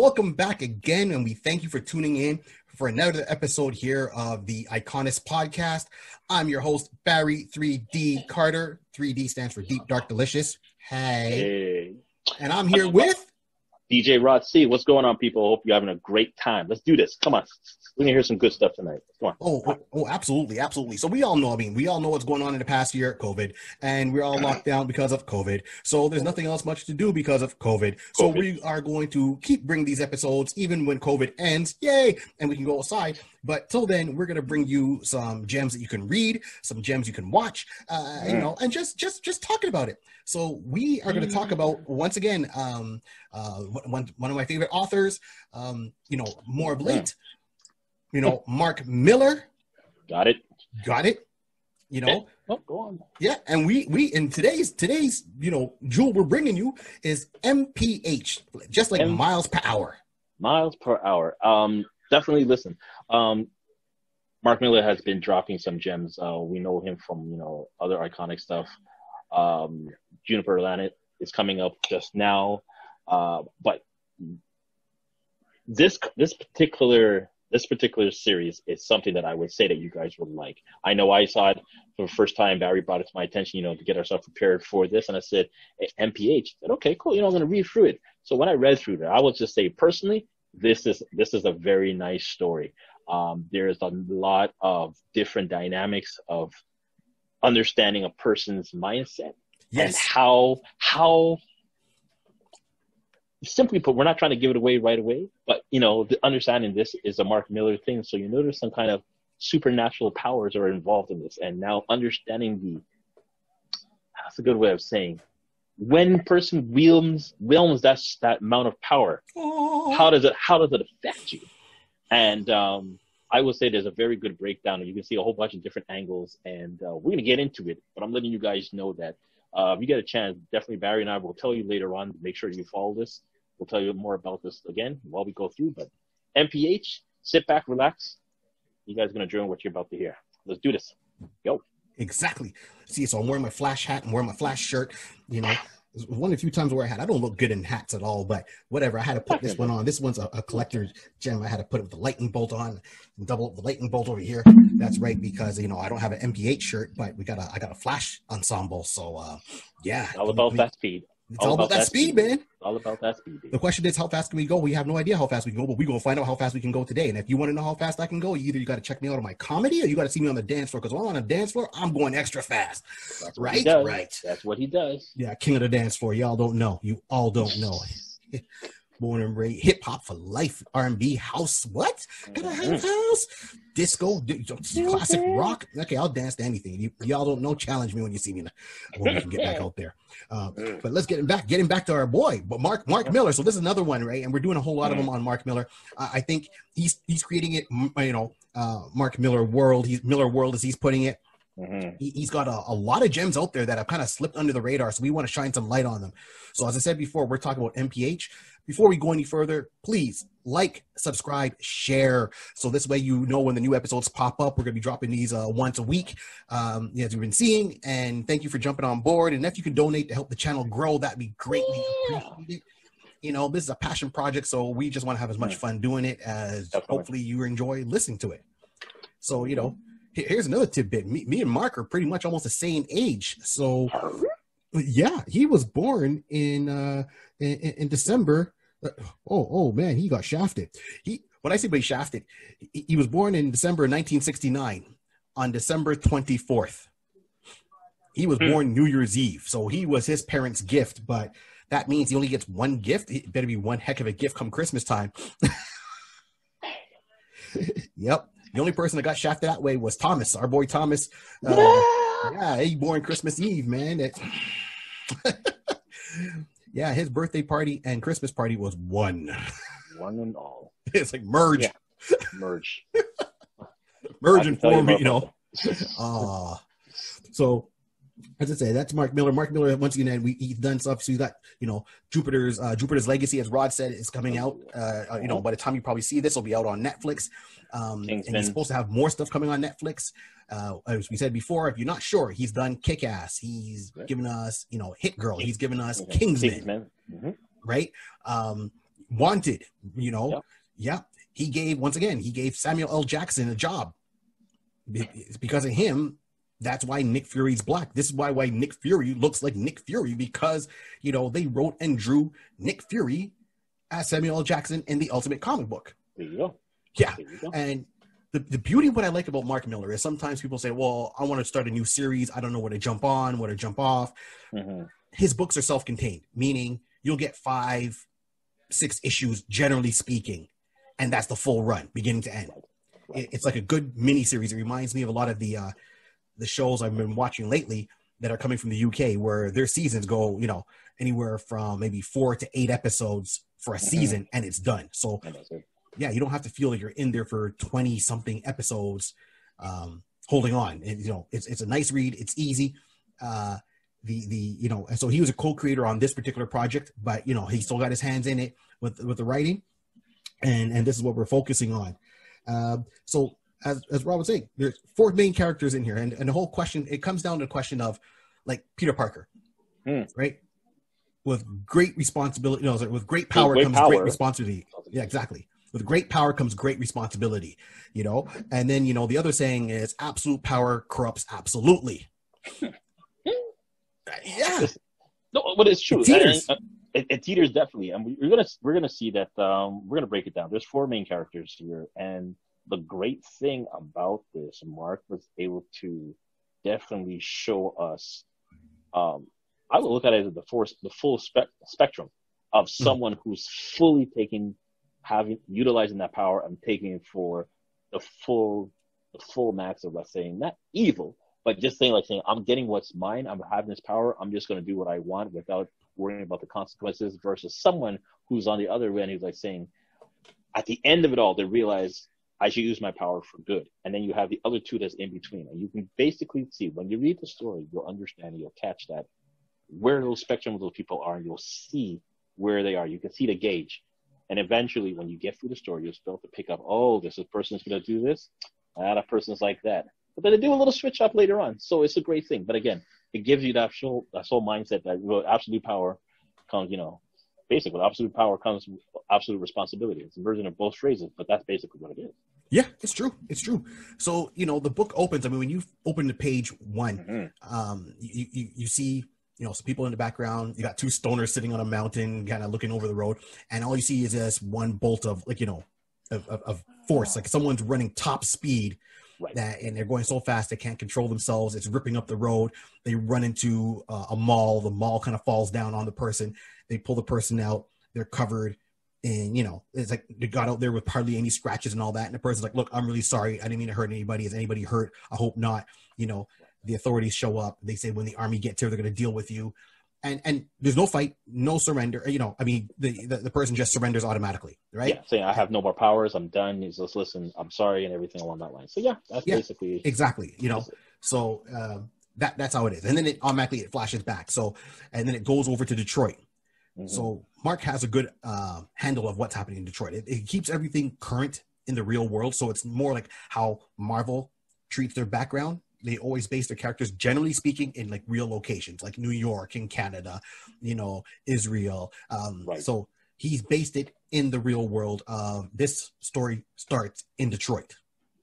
welcome back again, and we thank you for tuning in for another episode here of the Iconist Podcast. I'm your host, Barry 3D Carter. 3D stands for Deep, Dark, Delicious. Hey. And I'm here with... DJ Rod C. What's going on, people? Hope you're having a great time. Let's do this. Come on. We're going to hear some good stuff tonight. Come on. Oh, absolutely. Absolutely. So we all know what's going on in the past year, COVID, and we're all locked down because of COVID. So there's nothing else much to do because of COVID. So we are going to keep bringing these episodes even when COVID ends. Yay. And we can go outside. But till then, we're going to bring you some gems that you can read, some gems you can watch, and just talking about it. So we are going to talk about, once again, one of my favorite authors, more of late, Mark Millar. Got it. Oh, go on. Yeah, and we in today's jewel we're bringing you is MPH, just like miles per hour. Miles per hour. Definitely listen. Mark Millar has been dropping some gems. We know him from other iconic stuff. Juniper Planet is coming up just now, but this particular series is something that I would say that you guys would like. I know I saw it for the first time. Barry brought it to my attention, to get ourselves prepared for this, and I said, hey, MPH. I said, okay, cool. I'm going to read through it. So when I read through it, I would just say personally, this is a very nice story. There's a lot of different dynamics of understanding a person's mindset. Yes. And how simply put, we're not trying to give it away right away, but the understanding this is a Mark Millar thing. So there's some kind of supernatural powers are involved in this, and now understanding that's a good way of saying, when person wields that amount of power, how does it affect you? And I will say there's a very good breakdown, and you can see a whole bunch of different angles, and we're going to get into it, but I'm letting you guys know that if you get a chance, definitely Barry and I will tell you later on, make sure you follow this. We'll tell you more about this again while we go through, but MPH, sit back, relax. You guys are going to join what you're about to hear. Let's do this. Go. Exactly. See, so I'm wearing my Flash hat, I'm wearing my Flash shirt, It's one of the few times where I don't look good in hats at all, but whatever. I had to put this one on. This one's a collector's gem. I had to put it with the lightning bolt on, and double up the lightning bolt over here. That's right, because I don't have an MPH shirt, but I got a Flash ensemble. So yeah, all about that speed. It's all about that speed, man. All about that speed. The question is, how fast can we go? We have no idea how fast we can go, but we're going to find out how fast we can go today. And if you want to know how fast I can go, either you got to check me out on my comedy or you got to see me on the dance floor, because when I'm on the dance floor, I'm going extra fast. That's right? Right. That's what he does. Yeah, king of the dance floor. Y'all don't know. You all don't know. Born and raised, hip hop for life, R&B, house, what? Can I have house? Disco, classic rock. Okay, I'll dance to anything. Y'all don't know. Challenge me when you see me when we can get back out there. But let's getting back to our boy, but Mark Millar. So this is another one, right? And we're doing a whole lot of them on Mark Millar. I think he's creating it. Mark Millar world. Millar world as he's putting it. Mm-hmm. He's got a lot of gems out there that have kind of slipped under the radar, so we want to shine some light on them. So as I said before, we're talking about MPH. Before we go any further, please like, subscribe, share, so this way when the new episodes pop up. We're going to be dropping these once a week, as we've been seeing. And thank you for jumping on board. And if you can donate to help the channel grow, that'd be greatly appreciated. This is a passion project, so we just want to have as much fun doing it as hopefully you enjoy listening to it. So here's another tidbit. Me and Mark are pretty much almost the same age. So, yeah, he was born in December. Oh man, he got shafted. When I say he's shafted, he was born in December 1969 on December 24th. He was born New Year's Eve, so he was his parents' gift. But that means he only gets one gift. It better be one heck of a gift come Christmas time. Yep. The only person that got shafted that way was Thomas, our boy Thomas. Yeah, he born Christmas Eve, man. Yeah, his birthday party and Christmas party was one. One and all. It's like merge. Yeah. Merge. Merge and form, So, as I say, that's Mark Millar. Mark Millar, once again, he's done stuff. So he's got, Jupiter's Legacy, as Rod said, is coming out. By the time you probably see this, will be out on Netflix. And he's supposed to have more stuff coming on Netflix. As we said before, if you're not sure, he's done Kick-Ass. He's given us, Hit Girl. He's given us Kingsman. Mm-hmm. Right? Wanted, you know. Yep. Yeah. He gave Samuel L. Jackson a job. It's because of him. That's why Nick Fury's black. This is why Nick Fury looks like Nick Fury, because, you know, they wrote and drew Nick Fury as Samuel L. Jackson in the Ultimate comic book. There you go. Yeah. There you go. And the beauty of what I like about Mark Millar is sometimes people say, well, I want to start a new series. I don't know where to jump on, where to jump off. Mm-hmm. His books are self-contained, meaning you'll get 5-6 issues, generally speaking, and that's the full run, beginning to end. Right. It's like a good mini series. It reminds me of a lot of the shows I've been watching lately that are coming from the UK, where their seasons go, you know, anywhere from maybe 4 to 8 episodes for a season, and it's done. So, yeah, you don't have to feel like you're in there for 20 something episodes, holding on. And, you know, it's a nice read. It's easy. You know, and so he was a co-creator on this particular project, but, you know, he still got his hands in it with the writing, and this is what we're focusing on. So as Rob was saying, there's 4 main characters in here, and the whole question, it comes down to the question of, like, Peter Parker, right? With great responsibility, no, with great power comes great responsibility. Yeah, exactly. With great power comes great responsibility, you know? And then, you know, the other saying is absolute power corrupts absolutely. Yeah. No, but it's true. It teeters. It teeters definitely. And we're gonna see that we're gonna break it down. There's 4 main characters here, and the great thing about this, Mark was able to definitely show us. I would look at it as the full spectrum of someone who's fully utilizing that power and taking it for the full max of, let's say, not evil, but just saying, I'm getting what's mine. I'm having this power. I'm just going to do what I want without worrying about the consequences, versus someone who's on the other end, who's like saying, at the end of it all, they realize I should use my power for good. And then you have the other two that's in between. And you can basically see, when you read the story, you'll understand, you'll catch that, where those spectrum of those people are, and you'll see where they are. You can see the gauge. And eventually, when you get through the story, you'll start to pick up, oh, this person's going to do this. That person's like that. But then they do a little switch up later on. So it's a great thing. But again, it gives you that whole mindset that with absolute power comes, basically with absolute power comes absolute responsibility. It's a version of both phrases, but that's basically what it is. Yeah, it's true. It's true. So, the book opens. I mean, when you open to page 1, you see, some people in the background. You got 2 stoners sitting on a mountain, kind of looking over the road. And all you see is this one bolt of, of force. Like someone's running top speed. Right. And they're going so fast they can't control themselves. It's ripping up the road. They run into a mall. The mall kind of falls down on the person. They pull the person out. They're covered. And, it's like they got out there with hardly any scratches and all that. And the person's like, look, I'm really sorry. I didn't mean to hurt anybody. Is anybody hurt? I hope not. The authorities show up. They say when the army gets here, they're going to deal with you. And there's no fight, no surrender. The person just surrenders automatically, right? Yeah, saying I have no more powers. I'm done. He's just, listen, I'm sorry, and everything along that line. So yeah, that's basically exactly. So that's how it is. And then it automatically flashes back. So and then it goes over to Detroit. Mm-hmm. So Mark has a good handle of what's happening in Detroit. It keeps everything current in the real world. So it's more like how Marvel treats their background. They always base their characters, generally speaking, in like real locations, like New York and Canada, Israel. Right. So he's based it in the real world. This story starts in Detroit.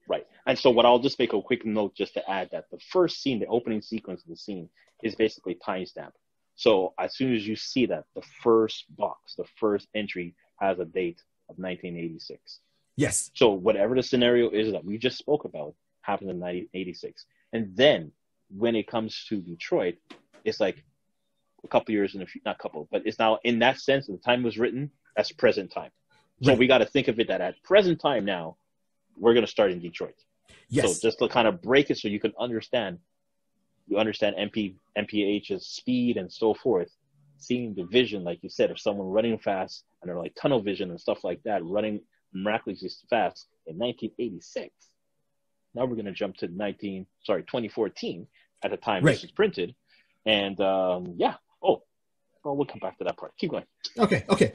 Right. And so what I'll just make a quick note just to add that the first scene, the opening sequence of the scene, is basically timestamp. So as soon as you see that, the first box, the first entry has a date of 1986. Yes. So whatever the scenario is that we just spoke about happened in 1986. And then when it comes to Detroit, it's like a couple years in the future, not couple, but it's now in that sense, the time was written, that's present time. So we got to think of it that at present time now, we're going to start in Detroit. Yes. So just to kind of break it so you can understand, MPH's speed and so forth, seeing the vision, like you said, of someone running fast and they're like tunnel vision and stuff like that, running miraculously fast in 1986. Now we're going to jump to 2014 at the time this was printed. And we'll come back to that part. Keep going. Okay.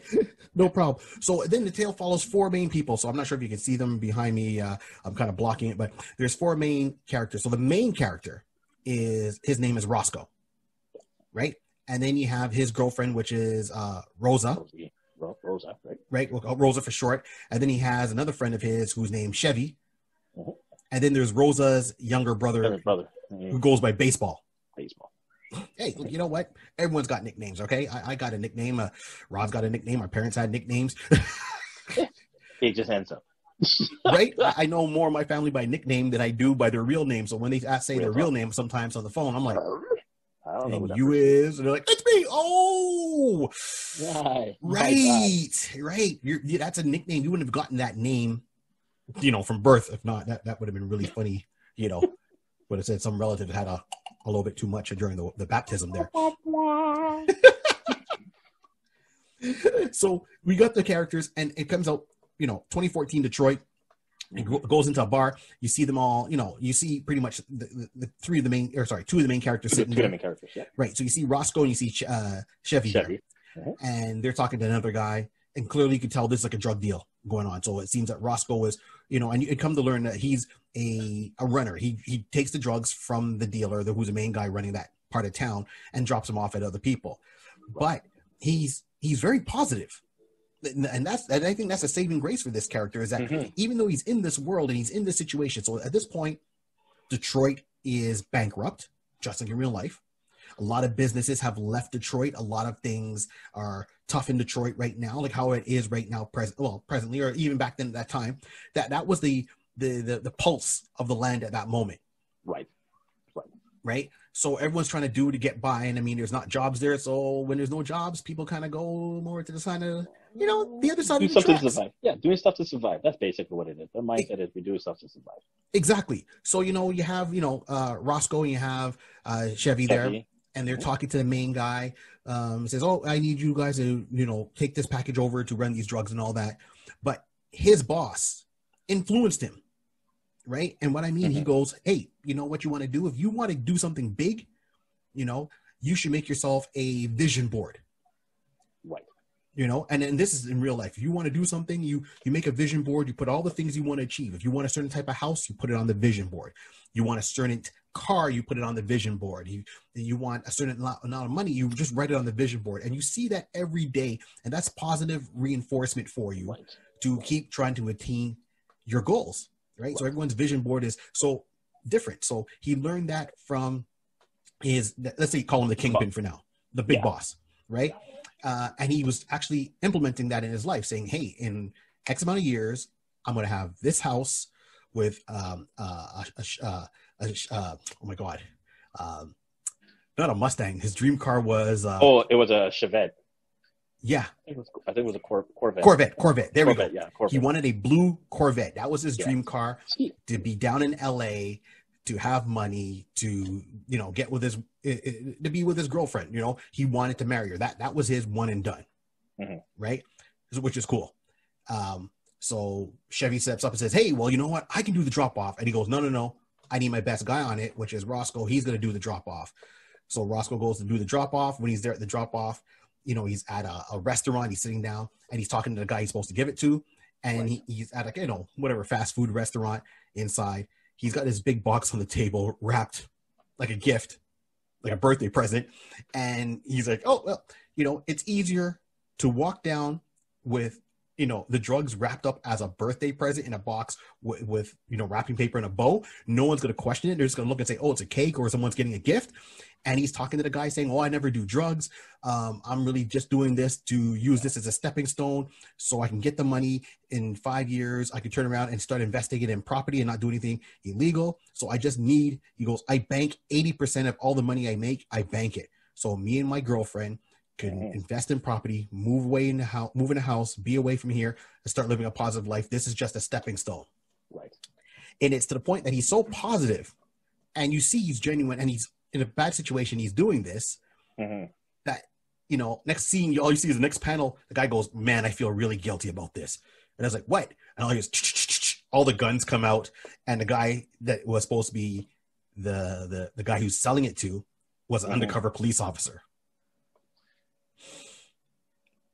No problem. So then the tale follows 4 main people. So I'm not sure if you can see them behind me. I'm kind of blocking it, but there's 4 main characters. So the main character his name is Roscoe, right? And then you have his girlfriend, which is Rosa. Rosa, right? right? Well, Rosa for short. And then he has another friend of his who's named Chevy. Mm-hmm. And then there's Rosa's younger brother who goes by Baseball. Hey, look, you know what? Everyone's got nicknames, okay? I got a nickname. Rob's got a nickname. My parents had nicknames. It just ends up. Right? I know more of my family by nickname than I do by their real name. So when they say their real name sometimes on the phone, I'm like, I don't know. And you is? And they're like, it's me. Oh, right. That's a nickname. You wouldn't have gotten that name, from birth. If not, that would have been really funny. Would have said some relative had a little bit too much during the baptism there. So we got the characters, and it comes out, 2014 Detroit. It goes into a bar. You see them all. You see pretty much the two of the main characters sitting there. Yeah. Right. So you see Roscoe and you see Chevy. There. Mm-hmm. And they're talking to another guy, and clearly you can tell this is like a drug deal going on. So it seems that Roscoe is, and you come to learn that he's a runner. He takes the drugs from the dealer, who's the main guy running that part of town, and drops them off at other people. But he's very positive. And I think that's a saving grace for this character, is that even though he's in this world and he's in this situation, so at this point, Detroit is bankrupt, just like in real life. A lot of businesses have left Detroit. A lot of things are tough in Detroit right now, like how it is right now, presently, or even back then at that time. That was the pulse of the land at that moment. Right. So everyone's trying to do to get by, and I mean, there's not jobs there. So when there's no jobs, people kind of go more to the side of, the other side of the tracks. To survive. Yeah, doing stuff to survive. That's basically what it is. Their mindset is we do stuff to survive. Exactly. So you have Roscoe, and you have Chevy there, and they're talking to the main guy. Says, "Oh, I need you guys to take this package over to run these drugs and all that." But his boss influenced him. Right. And what I mean, he goes, hey, you know what you want to do? If you want to do something big, you should make yourself a vision board. Right. And this is in real life. If you want to do something, you make a vision board, you put all the things you want to achieve. If you want a certain type of house, you put it on the vision board. You want a certain car, you put it on the vision board. You want a certain amount of money, you just write it on the vision board. And you see that every day. And that's positive reinforcement for you to keep trying to attain your goals. Right. So everyone's vision board is so different. So he learned that from let's say call him the kingpin for now, the big boss. Right. And he was actually implementing that in his life, saying, hey, in X amount of years, I'm going to have this house with oh my God, not a Mustang. His dream car was it was a Chevette. Yeah. I think it was a Corvette. Corvette. There we go. Yeah, Corvette. He wanted a blue Corvette. That was his dream car, to be down in LA, to have money, to, get with to be with his girlfriend. He wanted to marry her. That was his one and done. Right. Which is cool. So Chevy steps up and says, hey, well, you know what? I can do the drop off. And he goes, no. I need my best guy on it, which is Roscoe. He's going to do the drop off. So Roscoe goes to do the drop off. When he's there at the drop off, he's at a restaurant, he's sitting down and he's talking to the guy he's supposed to give it to. And he's at whatever fast food restaurant inside. He's got this big box on the table wrapped like a gift, like a birthday present. And he's like, oh, well, it's easier to walk down with, the drugs wrapped up as a birthday present in a box with wrapping paper and a bow. No one's going to question it. They're just going to look and say, oh, it's a cake, or someone's getting a gift. And he's talking to the guy saying, oh, I never do drugs. I'm really just doing this to use this as a stepping stone so I can get the money. In 5 years. I can turn around and start investing it in property and not do anything illegal. So I just need, he goes, I bank 80% of all the money I make. I bank it. So me and my girlfriend can invest in property, move in a house, be away from here, and start living a positive life. This is just a stepping stone. Right. And it's to the point that he's so positive, and you see he's genuine, and he's in a bad situation. He's doing this that, next scene, all you see is the next panel. The guy goes, man, I feel really guilty about this. And I was like, what? And all the guns come out, and the guy that was supposed to be the guy who's selling it to was an undercover police officer.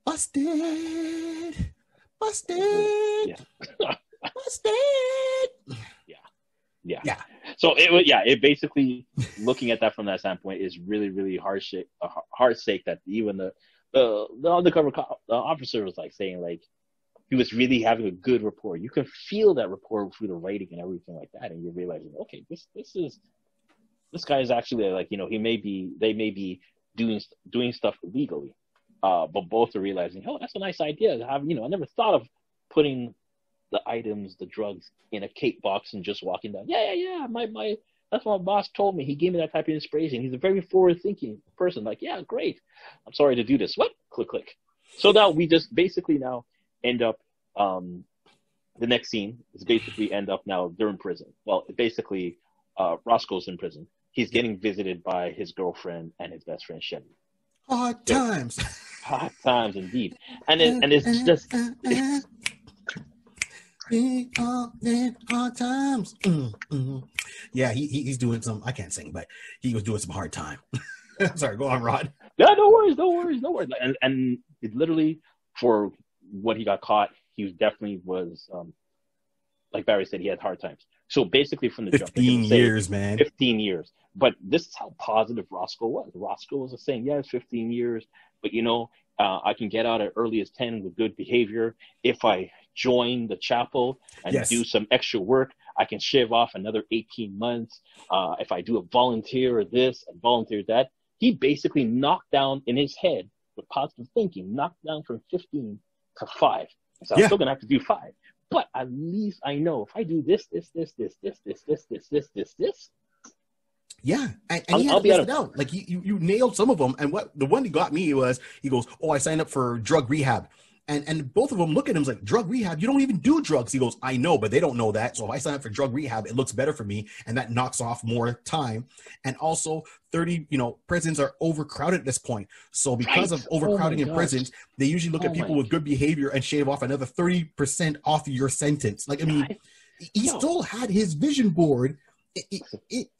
Busted. Yeah. Busted. Yeah. So it basically, looking at that from that standpoint, is really, really heartshake that even the undercover officer was like saying, like, he was really having a good rapport. You can feel that rapport through the writing and everything like that, and you're realizing, okay, this guy is actually like, you know, they may be doing stuff illegally, but both are realizing, oh, that's a nice idea to have. You know, I never thought of putting the items, the drugs, in a cake box and just walking down. Yeah. My that's what my boss told me. He gave me that type of inspiration. He's a very forward-thinking person. Like, yeah, great. I'm sorry to do this. What? Click. So now we just basically now end up. The next scene is basically end up now they're in prison. Well, basically, Roscoe's in prison. He's getting visited by his girlfriend and his best friend Chevy. Hard times. Hard times indeed. And it's just hard times. Yeah, he's doing some. I can't sing, but he was doing some hard time. Sorry, go on, Rod. Yeah, no worries. And it literally, for what he got caught, he definitely was, like Barry said, he had hard times. So basically from the 15 years, man. 15 years. But this is how positive Roscoe was. Roscoe was saying, yeah, it's 15 years, but you know, I can get out as early as 10 with good behavior. If I join the chapel and do some extra work, I can shave off another 18 months. If I do a volunteer or this and volunteer that, he basically knocked down in his head with positive thinking, knocked down from 15 to 5. So I'm still going to have to do 5. But at least I know if I do this. Yeah, and he had to list it out. Like you nailed some of them. And what the one that got me was, he goes, "Oh, I signed up for drug rehab," and both of them look at him like, "Drug rehab? You don't even do drugs." He goes, "I know, but they don't know that. So if I sign up for drug rehab, it looks better for me, and that knocks off more time. And also, 30, prisons are overcrowded at this point. So because of overcrowding in prisons, they usually look at people with good behavior and shave off another 30% off your sentence. Like, I mean, he still had his vision board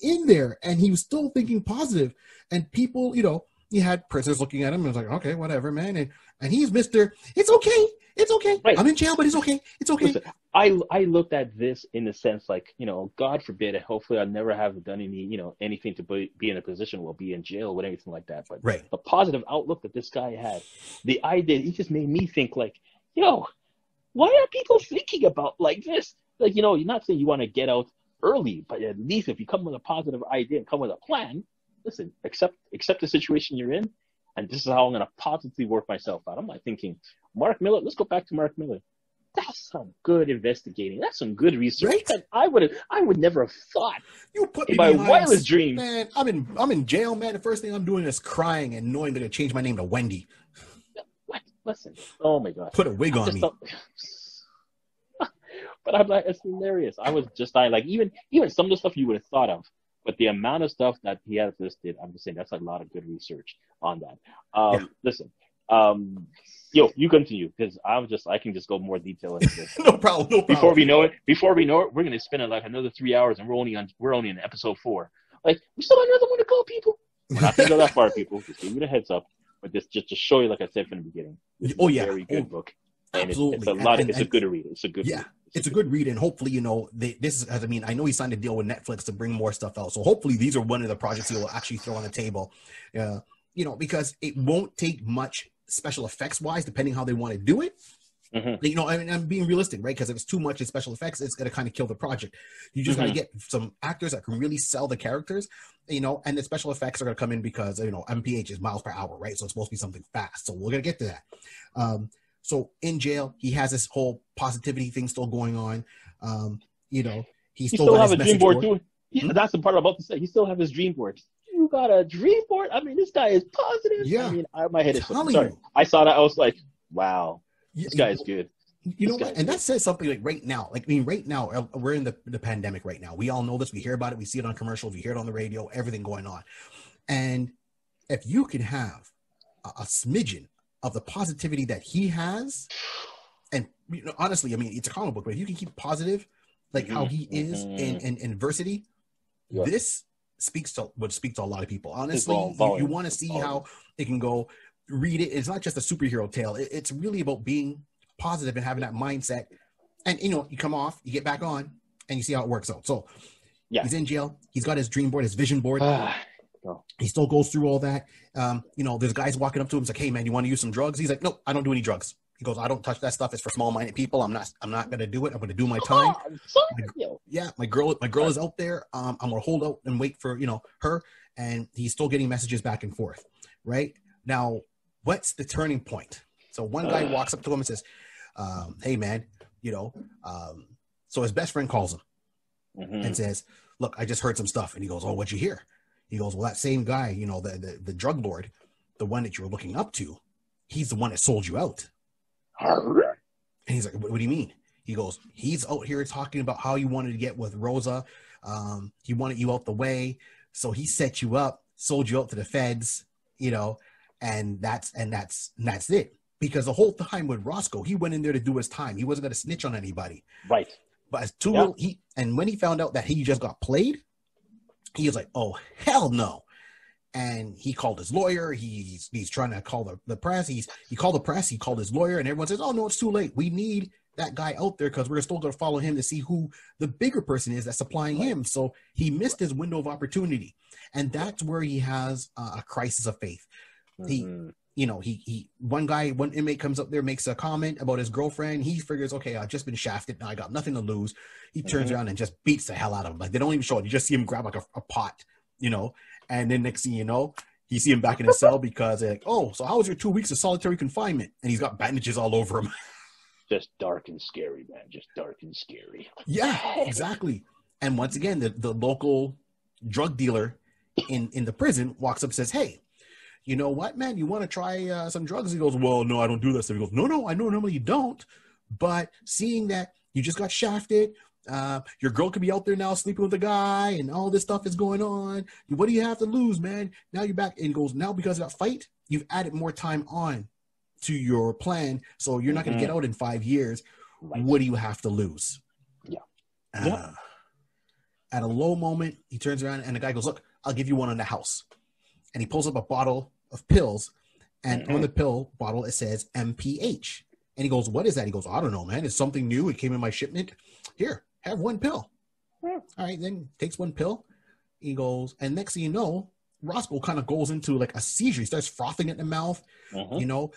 in there, and he was still thinking positive. And people, he had prisoners looking at him and was like, okay, whatever, man. And he's Mr. It's okay. Right. I'm in jail, but it's okay. Listen, I looked at this in the sense like, God forbid, and hopefully I'll never have done anything to be in a position where I'll be in jail or anything like that. But the positive outlook that this guy had, the idea, he just made me think like, why are people thinking about like this? Like, you're not saying you want to get out early, but at least if you come with a positive idea and come with a plan, listen, accept the situation you're in, and this is how I'm going to positively work myself out. I'm like thinking, Mark Millar, let's go back to Mark Millar. That's some good investigating. That's some good research. Right? That I would never have thought. You put in my wildest dreams. Man, I'm in jail, man. The first thing I'm doing is crying and knowing that I change my name to Wendy. What? Listen. Oh my God. Put a wig on me. But I'm like, it's hilarious. I was just like, even some of the stuff you would have thought of, but the amount of stuff that he has listed, I'm just saying that's a lot of good research on that. Listen, you continue, because I can just go more detail into this. No problem. Before we know it, we're gonna spend like another 3 hours, and we're only in episode 4. Like, we still have another one to go, people. We're not gonna go that far, people. Just give you the heads up. But this just to show you, like I said from the beginning, this is a very good book. And absolutely. It's a lot. It's a good read. It's a good read. It's a good read, and hopefully, this is, I know he signed a deal with Netflix to bring more stuff out. So hopefully these are one of the projects he will actually throw on the table, because it won't take much special effects wise, depending how they want to do it. Mm-hmm. I'm being realistic, right? Because if it's too much in special effects, it's going to kind of kill the project. You just got to get some actors that can really sell the characters, and the special effects are going to come in because, MPH is miles per hour, right? So it's supposed to be something fast. So we're going to get to that. So in jail, he has this whole positivity thing still going on. He still has a dream board too. That's the part I'm about to say. He still have his dream board. You got a dream board? I mean, this guy is positive. Yeah. I mean, my head is sorry. I saw that. I was like, wow, this guy is good. You know what? And that says something like right now. Like, I mean, right now, we're in the pandemic right now. We all know this. We hear about it. We see it on commercials. We hear it on the radio, everything going on. And if you can have a smidgen of the positivity that he has, and honestly, I mean, it's a comic book, but if you can keep positive, like how he is in adversity, this would speak to a lot of people. Honestly, you want to see how it can go. Read it. It's not just a superhero tale. It's really about being positive and having that mindset. And you come off, you get back on, and you see how it works out. So he's in jail. He's got his dream board, his vision board. He still goes through all that. There's guys walking up to him. He's like, hey, man, you want to use some drugs? He's like, nope, I don't do any drugs. He goes, I don't touch that stuff. It's for small-minded people. I'm not gonna do it. I'm gonna do my Come time. on, son. Yo. Yeah, my girl is out there. I'm gonna hold out and wait for her. And he's still getting messages back and forth. Right now, what's the turning point? So one guy walks up to him and says, "Hey, man, so his best friend calls him and says, "Look, I just heard some stuff." And he goes, "Oh, what'd you hear?" He goes, "Well, that same guy, the drug lord, the one that you were looking up to, he's the one that sold you out." And he's like, what do you mean? He goes, he's out here talking about how you wanted to get with Rosa. He wanted you out the way. So he set you up, sold you out to the feds, and that's it. Because the whole time with Roscoe, he went in there to do his time. He wasn't going to snitch on anybody. Right. But as too little, and when he found out that he just got played, he was like, oh, hell no. And he called his lawyer. He's trying to call the press. He called the press. He called his lawyer, and everyone says, "Oh no, it's too late. We need that guy out there because we're still going to follow him to see who the bigger person is that's supplying him." So he missed his window of opportunity, and that's where he has a crisis of faith. One inmate comes up there, makes a comment about his girlfriend. He figures, okay, I've just been shafted. Now I got nothing to lose. He turns around and just beats the hell out of him. Like, they don't even show it. You just see him grab like a pot, and then next thing you know, you see him back in his cell because they're like, "Oh, so how was your 2 weeks of solitary confinement?" And he's got bandages all over him. Just dark and scary, man. Just dark and scary. Yeah, exactly. And once again, the local drug dealer in the prison walks up and says, "Hey, you know what, man? You want to try some drugs?" He goes, "Well, no, I don't do that." So he goes, No, I know normally you don't. But seeing that you just got shafted, your girl could be out there now sleeping with a guy and all this stuff is going on. What do you have to lose, man? Now you're back." And he goes, "Now because of that fight, you've added more time on to your plan. So you're not going to get out in 5 years. Right. What do you have to lose?" Yeah. At a low moment, he turns around and the guy goes, "Look, I'll give you one on the house." And he pulls up a bottle of pills, and on the pill bottle, it says MPH. And he goes, "What is that?" He goes, "I don't know, man. It's something new. It came in my shipment. Here, have one pill." All right, then takes one pill. He goes, and next thing you know, Roscoe kind of goes into like a seizure. He starts frothing at the mouth. The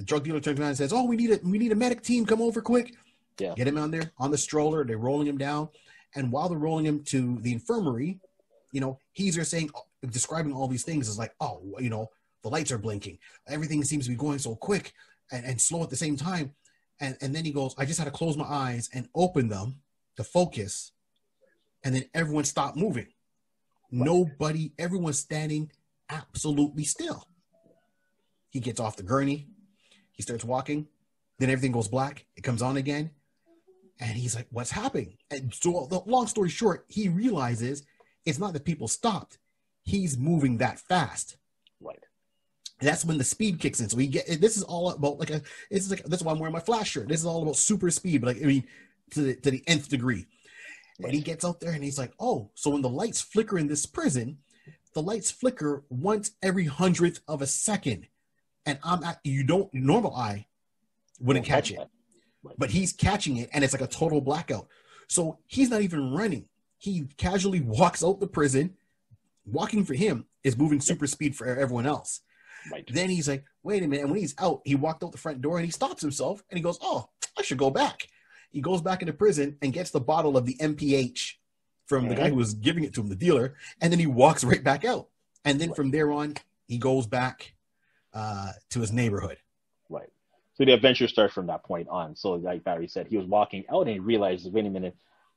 drug dealer turns around and says, "Oh, we need a medic team. Come over quick." Yeah. Get him on there on the stroller. They're rolling him down. And while they're rolling him to the infirmary, he's there describing all these things is like, "Oh, the lights are blinking. Everything seems to be going so quick and slow at the same time." And then he goes, "I just had to close my eyes and open them to focus." And then everyone stopped moving. Nobody, everyone's standing absolutely still. He gets off the gurney. He starts walking. Then everything goes black. It comes on again. And he's like, "What's happening?" And so, the long story short, he realizes it's not that people stopped. He's moving that fast. Right. That's when the speed kicks in. So this is all about that's why I'm wearing my flash shirt. This is all about super speed, but to the nth degree. Right. And he gets out there and he's like, "Oh, so when the lights flicker in this prison, the lights flicker once every 100th of a second. And normal eye wouldn't catch it. Right. But he's catching it and it's like a total blackout. So he's not even running. He casually walks out the prison. Walking for him is moving super speed for everyone else. Right. Then he's like, wait a minute. And when he's out, he walked out the front door and he stops himself and he goes, "Oh, I should go back." He goes back into prison and gets the bottle of the MPH from the guy who was giving it to him, the dealer. And then he walks right back out. And then from there on, he goes back to his neighborhood. Right. So the adventure starts from that point on. So like Barry said, he was walking out and he realized, wait a minute.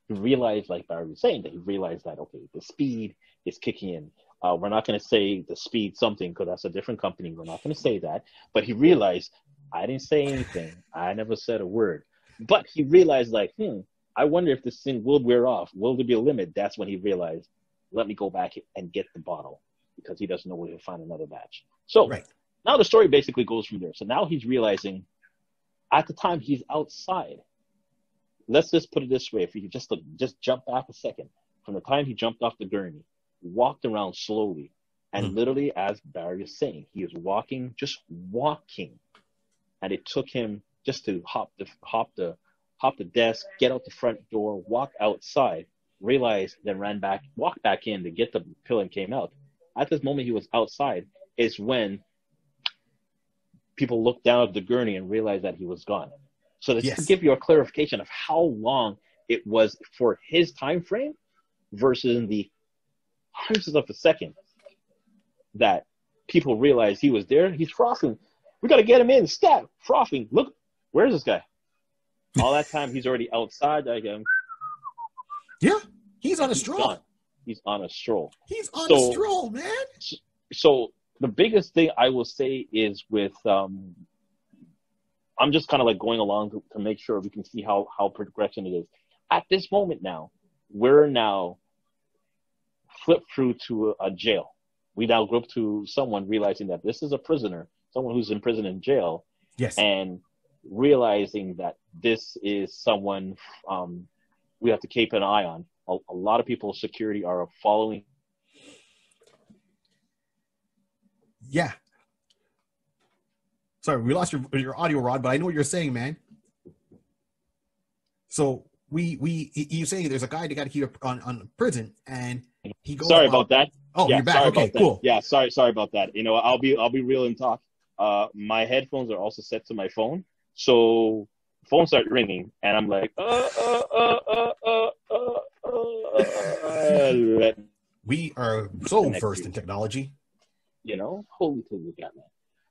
He realized, like Barry was saying, that he realized that, okay, the speed is kicking in. We're not going to say the speed something because that's a different company. We're not going to say that. But he realized, I didn't say anything. I never said a word. But he realized, like, I wonder if this thing will wear off. Will there be a limit? That's when he realized, let me go back and get the bottle because he doesn't know where he'll find another batch. So now the story basically goes from there. So now he's realizing at the time he's outside. Let's just put it this way. If you just jump back a second, from the time he jumped off the gurney, walked around slowly, and literally, as Barry is saying, he is just walking. And it took him just to hop the desk, get out the front door, walk outside, realize, then walked back in to get the pill and came out. At this moment he was outside is when people looked down at the gurney and realized that he was gone. So this to Yes. give you a clarification of how long it was for his time frame versus the hundreds of a second that people realized he was there. He's frothing. We got to get him in. Stat. Frothing. Look, where's this guy? All that time, he's already outside. Yeah. He's on a stroll. Gone. He's on a stroll. He's on a stroll, man. So the biggest thing I will say is with, I'm just kind of like going along to make sure we can see how progression it is. At this moment now, we're now flipped through to a jail. We now go up to someone realizing that this is a prisoner, someone who's in prison in jail. Yes. And realizing that this is someone we have to keep an eye on. A lot of people's security are following. Yeah. Sorry, we lost your audio, Rod, but I know what you're saying, man. So you're saying there's a guy that got to keep on prison, and he goes. Sorry about that. Oh, yeah, you're back. Okay, cool. Yeah, sorry about that. You know, I'll be real and talk. My headphones are also set to my phone, so phone start ringing, and I'm like, We are so versed in technology. You know, holy to the God, man.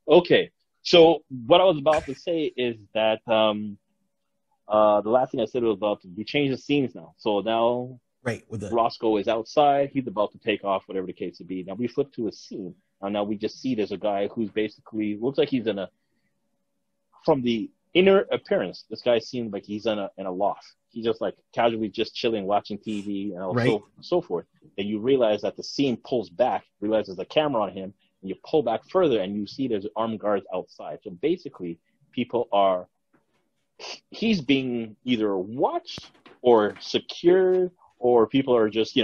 Okay, so what I was about to say is that the last thing I said was about we changed the scenes now. So now, right, with Roscoe is outside. He's about to take off, whatever the case would be. Now we flip to a scene, and now we just see there's a guy who's basically looks like he's from the inner appearance. This guy seems like he's in a loft. He's just like casually just chilling, watching TV, and so forth. And you realize that the scene pulls back. Realize there's a camera on him, and you pull back further, and you see there's armed guards outside. So basically, he's being either watched or secured, or people are just,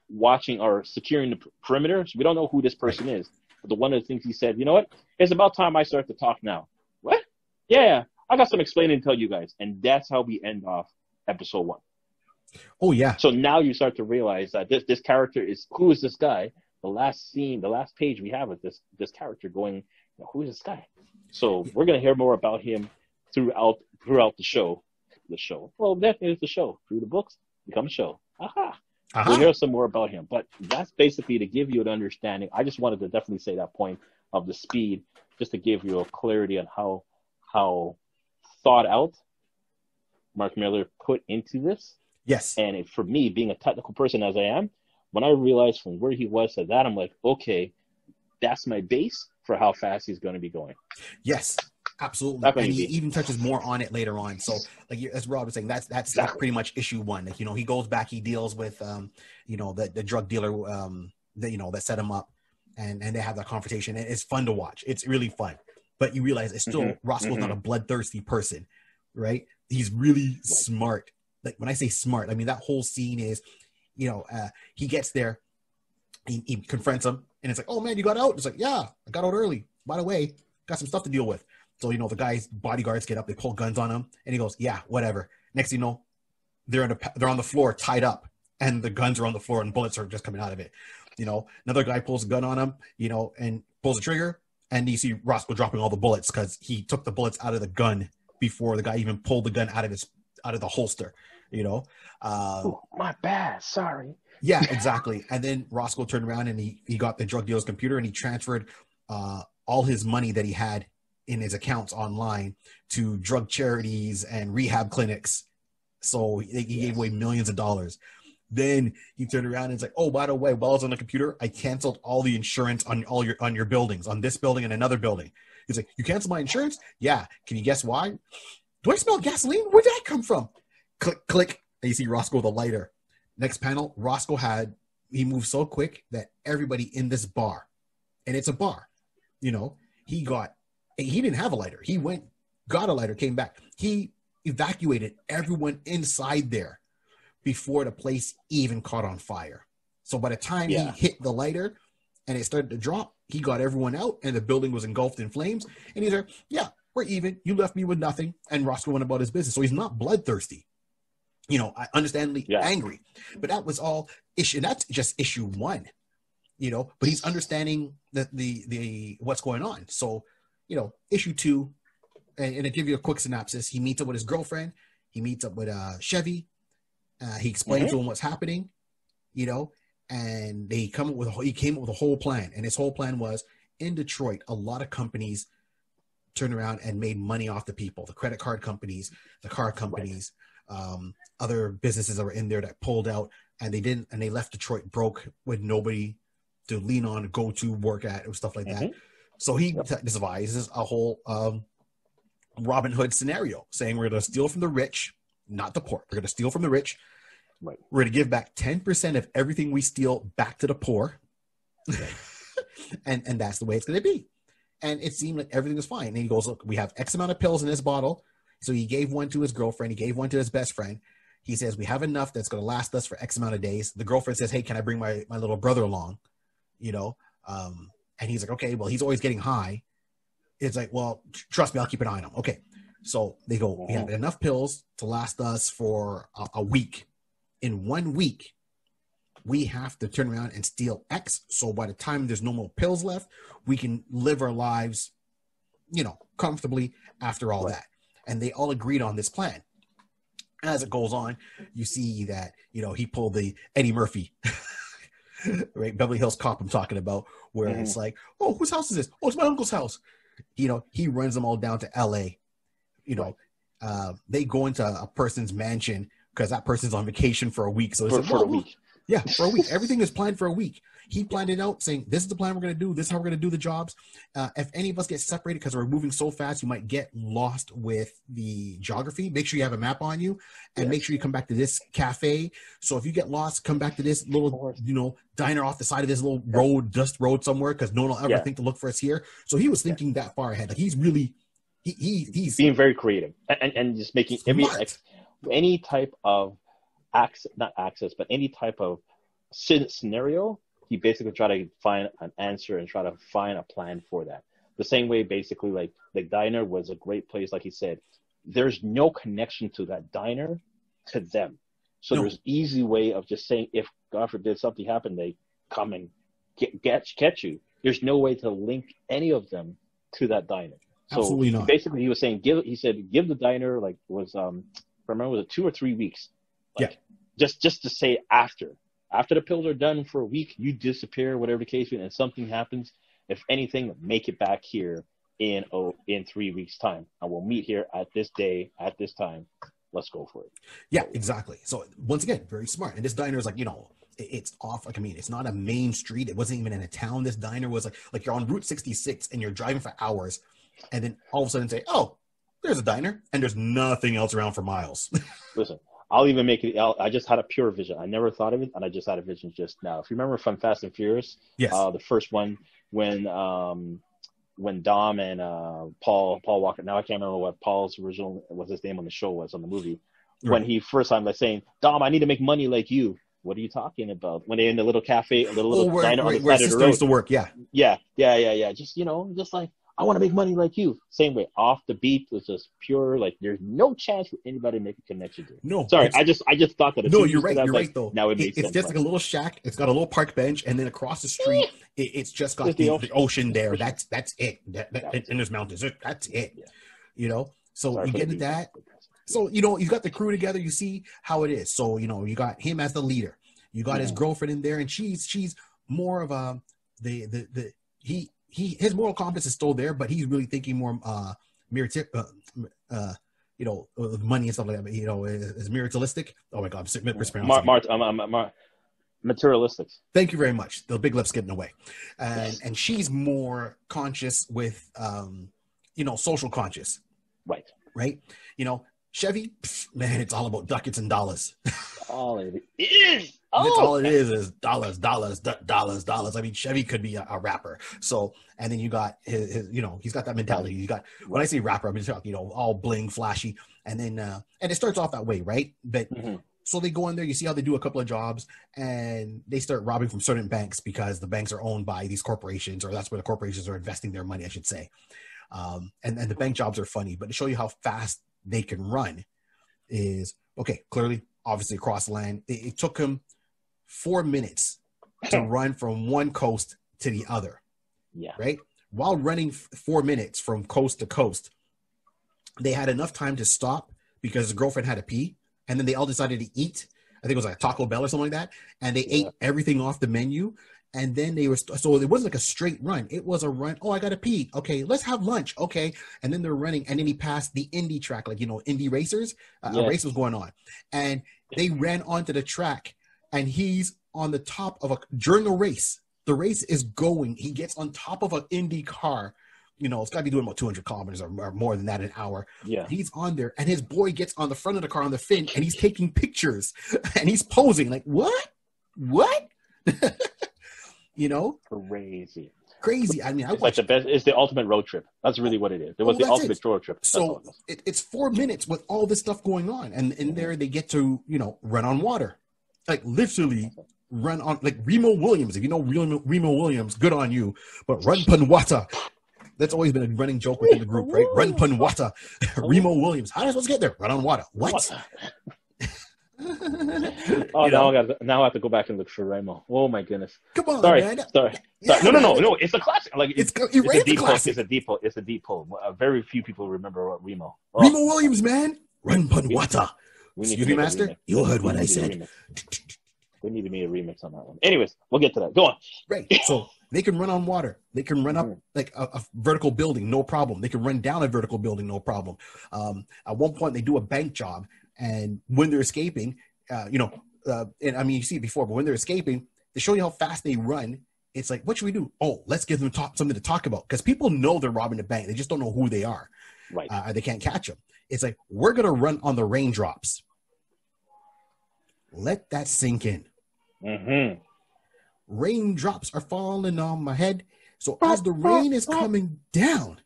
watching or securing the perimeter. So we don't know who this person is. But one of the things he said, you know what? It's about time I start to talk now. What? Yeah, I got some explaining to tell you guys. And that's how we end off episode 1. Oh, yeah. So now you start to realize that this character who is this guy? The last scene, the last page we have with this character going, who is this guy? So we're going to hear more about him throughout the show. Well, that is the show. Through the books, become a show. Aha. We'll hear some more about him. But that's basically to give you an understanding. I just wanted to definitely say that point of the speed, just to give you a clarity on how thought out Mark Millar put into this. Yes. And for me, being a technical person as I am, when I realized from where he was to that, I'm like, okay, that's my base for how fast he's going to be going. Yes, absolutely. And he even touches more on it later on. So, like as Rob was saying, that's exactly. Pretty much issue 1. Like, he goes back, he deals with, the drug dealer, that set him up, and they have that confrontation. And it's fun to watch. It's really fun. But you realize it's still Roscoe's not a bloodthirsty person, right? He's really smart. Like when I say smart, I mean that whole scene is, he gets there, he confronts him, and it's like, oh man, you got out? It's like, yeah, I got out early. By the way, got some stuff to deal with. So, the guy's bodyguards get up, they pull guns on him, and he goes, yeah, whatever. Next thing you know, they're on the floor tied up, and the guns are on the floor, and bullets are just coming out of it. Another guy pulls a gun on him, and pulls the trigger, and you see Roscoe dropping all the bullets because he took the bullets out of the gun before the guy even pulled the gun out of the holster. Oh, my bad. Sorry. Yeah, exactly. And then Roscoe turned around and he got the drug dealer's computer and he transferred all his money that he had in his accounts online to drug charities and rehab clinics. So he gave away millions of dollars. Then he turned around and it's like, oh, by the way, while I was on the computer, I canceled all the insurance on your buildings, on this building and another building. He's like, you canceled my insurance? Yeah. Can you guess why? Do I smell gasoline? Where'd that come from? Click, click. And you see Roscoe with a lighter. Next panel, Roscoe he moved so quick that everybody in this bar, and it's a bar, he didn't have a lighter. He went, got a lighter, came back. He evacuated everyone inside there before the place even caught on fire. So by the time he hit the lighter and it started to drop, he got everyone out and the building was engulfed in flames. And he's like, yeah, we're even. You left me with nothing. And Roscoe went about his business. So he's not bloodthirsty. I understandably angry, but that was all issue. That's just issue 1, but he's understanding the what's going on. So issue 2, and to give you a quick synopsis, he meets up with his girlfriend. He meets up with Chevy. He explains to him what's happening, and he came up with a whole plan. And his whole plan was, in Detroit, a lot of companies turned around and made money off the people, the credit card companies, the car companies, other businesses that were in there that pulled out, and they left Detroit broke with nobody to lean on, go to, work at, and stuff like that. So he devises a whole Robin Hood scenario, saying we're going to steal from the rich, not the poor. We're going to steal from the rich. Right. We're going to give back 10% of everything we steal back to the poor. and that's the way it's going to be. And it seemed like everything was fine. And he goes, look, we have X amount of pills in this bottle. So he gave one to his girlfriend. He gave one to his best friend. He says, we have enough that's going to last us for X amount of days. The girlfriend says, hey, can I bring my little brother along? And he's like, okay, well, he's always getting high. It's like, well, trust me, I'll keep an eye on him. Okay. So they go, we have enough pills to last us for a week. In 1 week, we have to turn around and steal X. So by the time there's no more pills left, we can live our lives, comfortably after all that. And they all agreed on this plan. As it goes on, you see that, he pulled the Eddie Murphy, right? Beverly Hills Cop I'm talking about, where it's like, oh, whose house is this? Oh, it's my uncle's house. He runs them all down to LA. They go into a person's mansion because that person's on vacation for a week. So it's for a week. Yeah, for a week. Everything is planned for a week. He planned it out saying, this is the plan we're going to do. This is how we're going to do the jobs. If any of us get separated because we're moving so fast, you might get lost with the geography. Make sure you have a map on you and make sure you come back to this cafe. So if you get lost, come back to this little, diner off the side of this little road, dust road somewhere, because no one will ever think to look for us here. So he was thinking that far ahead. Like he's really, he's being very creative and just making any type of not access, but any type of scenario, he basically try to find an answer and try to find a plan for that. The same way, basically, like the diner was a great place. Like he said, there's no connection to that diner to them. So there's easy way of just saying, if God forbid something happened, they come and catch you. There's no way to link any of them to that diner. So absolutely not. Basically, he was saying, give the diner, like, was, I remember, was it 2 or 3 weeks? Like, just to say after the pills are done for a week, you disappear, whatever the case is, and something happens. If anything, make it back here in 3 weeks' time. And we'll meet here at this day, at this time. Let's go for it. Yeah, exactly. So once again, very smart. And this diner is like, it's off. Like, it's not a main street. It wasn't even in a town. This diner was like you're on Route 66 and you're driving for hours. And then all of a sudden say, oh, there's a diner. And there's nothing else around for miles. Listen. I'll even make it. I just had a pure vision. I never thought of it, and I just had a vision just now. If you remember from Fast and Furious, the first one when Dom and Paul Walker. Now I can't remember what Paul's original his name on the show was on the movie. Right. When he first time like saying, "Dom, I need to make money like you." What are you talking about? When they're in the little cafe, a little diner on the side of the road. Used to work. Yeah. Just just like, I want to make money like you. Same way, off the beat was just pure. Like, there's no chance for anybody to make a connection to it. No, sorry, I just thought that. No, you're right. You're right though. Now it makes sense. It's just like a little shack. It's got a little park bench, and then across the street, it's just got the ocean there. That's it. And there's mountains. That's it. Yeah. So sorry, you get into that. So you got the crew together. You see how it is. So you got him as the leader. You got his girlfriend in there, and she's more of a his moral compass is still there, but he's really thinking more money and stuff like that. But is materialistic. Oh my God, I'm mispronouncing. Materialistic. Thank you very much. The big lips getting away, and she's more conscious with social conscious. Right. Chevy, man, it's all about ducats and dollars. All it is. That's all it is dollars. I mean, Chevy could be a rapper. So, and then you got his he's got that mentality. You got, when I say rapper, I'm just talking, all bling, flashy. And then, and it starts off that way, right? But so they go in there, you see how they do a couple of jobs, and they start robbing from certain banks because the banks are owned by these corporations, or that's where the corporations are investing their money, I should say. And the bank jobs are funny, but to show you how fast they can run is, okay, clearly, obviously across the land, it took him 4 minutes to run from one coast to the other. Yeah. Right? while running 4 minutes from coast to coast, they had enough time to stop because his girlfriend had to pee, and then they all decided to eat. I think it was like a Taco Bell or something like that, and they ate everything off the menu. And then they were, so it wasn't like a straight run. It was a run. Oh, I got to pee. Okay, let's have lunch. Okay. And then they're running. And then he passed the Indy track, like, Indy racers. A race was going on. And they ran onto the track. And he's on the top of during a race. The race is going. He gets on top of an Indy car. It's got to be doing about 200 kilometers or more than that an hour. Yeah. He's on there. And his boy gets on the front of the car on the fin. And he's taking pictures. And he's posing like, what? Crazy. I mean, it's like the best. It's the ultimate road trip. That's really what it is. It was the ultimate road trip. So it's 4 minutes with all this stuff going on, and in there they get to run on water, like literally run on, like Remo Williams. If you know Remo Williams, good on you. But run pun water. That's always been a running joke within the group, right? Run pun water. Remo Williams. How am I supposed to get there? Run on water. What? Now I have to go back and look for Remo. Oh my goodness! Come on, sorry. man. Yeah, no. It's a classic. Like it's a deep classic. It's a deep pull. Very few people remember Remo. Remo Williams, man. Run pun water. Excuse me, master. You heard what I said. We need to make a remix on that one. Anyways, we'll get to that. Go on. Right. So they can run on water. They can run up like a vertical building, no problem. They can run down a vertical building, no problem. At one point, they do a bank job. And when they're escaping, and I mean, you see it before, but when they're escaping, they show you how fast they run. It's like, what should we do? Oh, let's give them something to talk about. Because people know they're robbing the bank. They just don't know who they are. Right. They can't catch them. It's like, we're going to run on the raindrops. Let that sink in. Mm-hmm. Raindrops are falling on my head. So as the rain is coming down,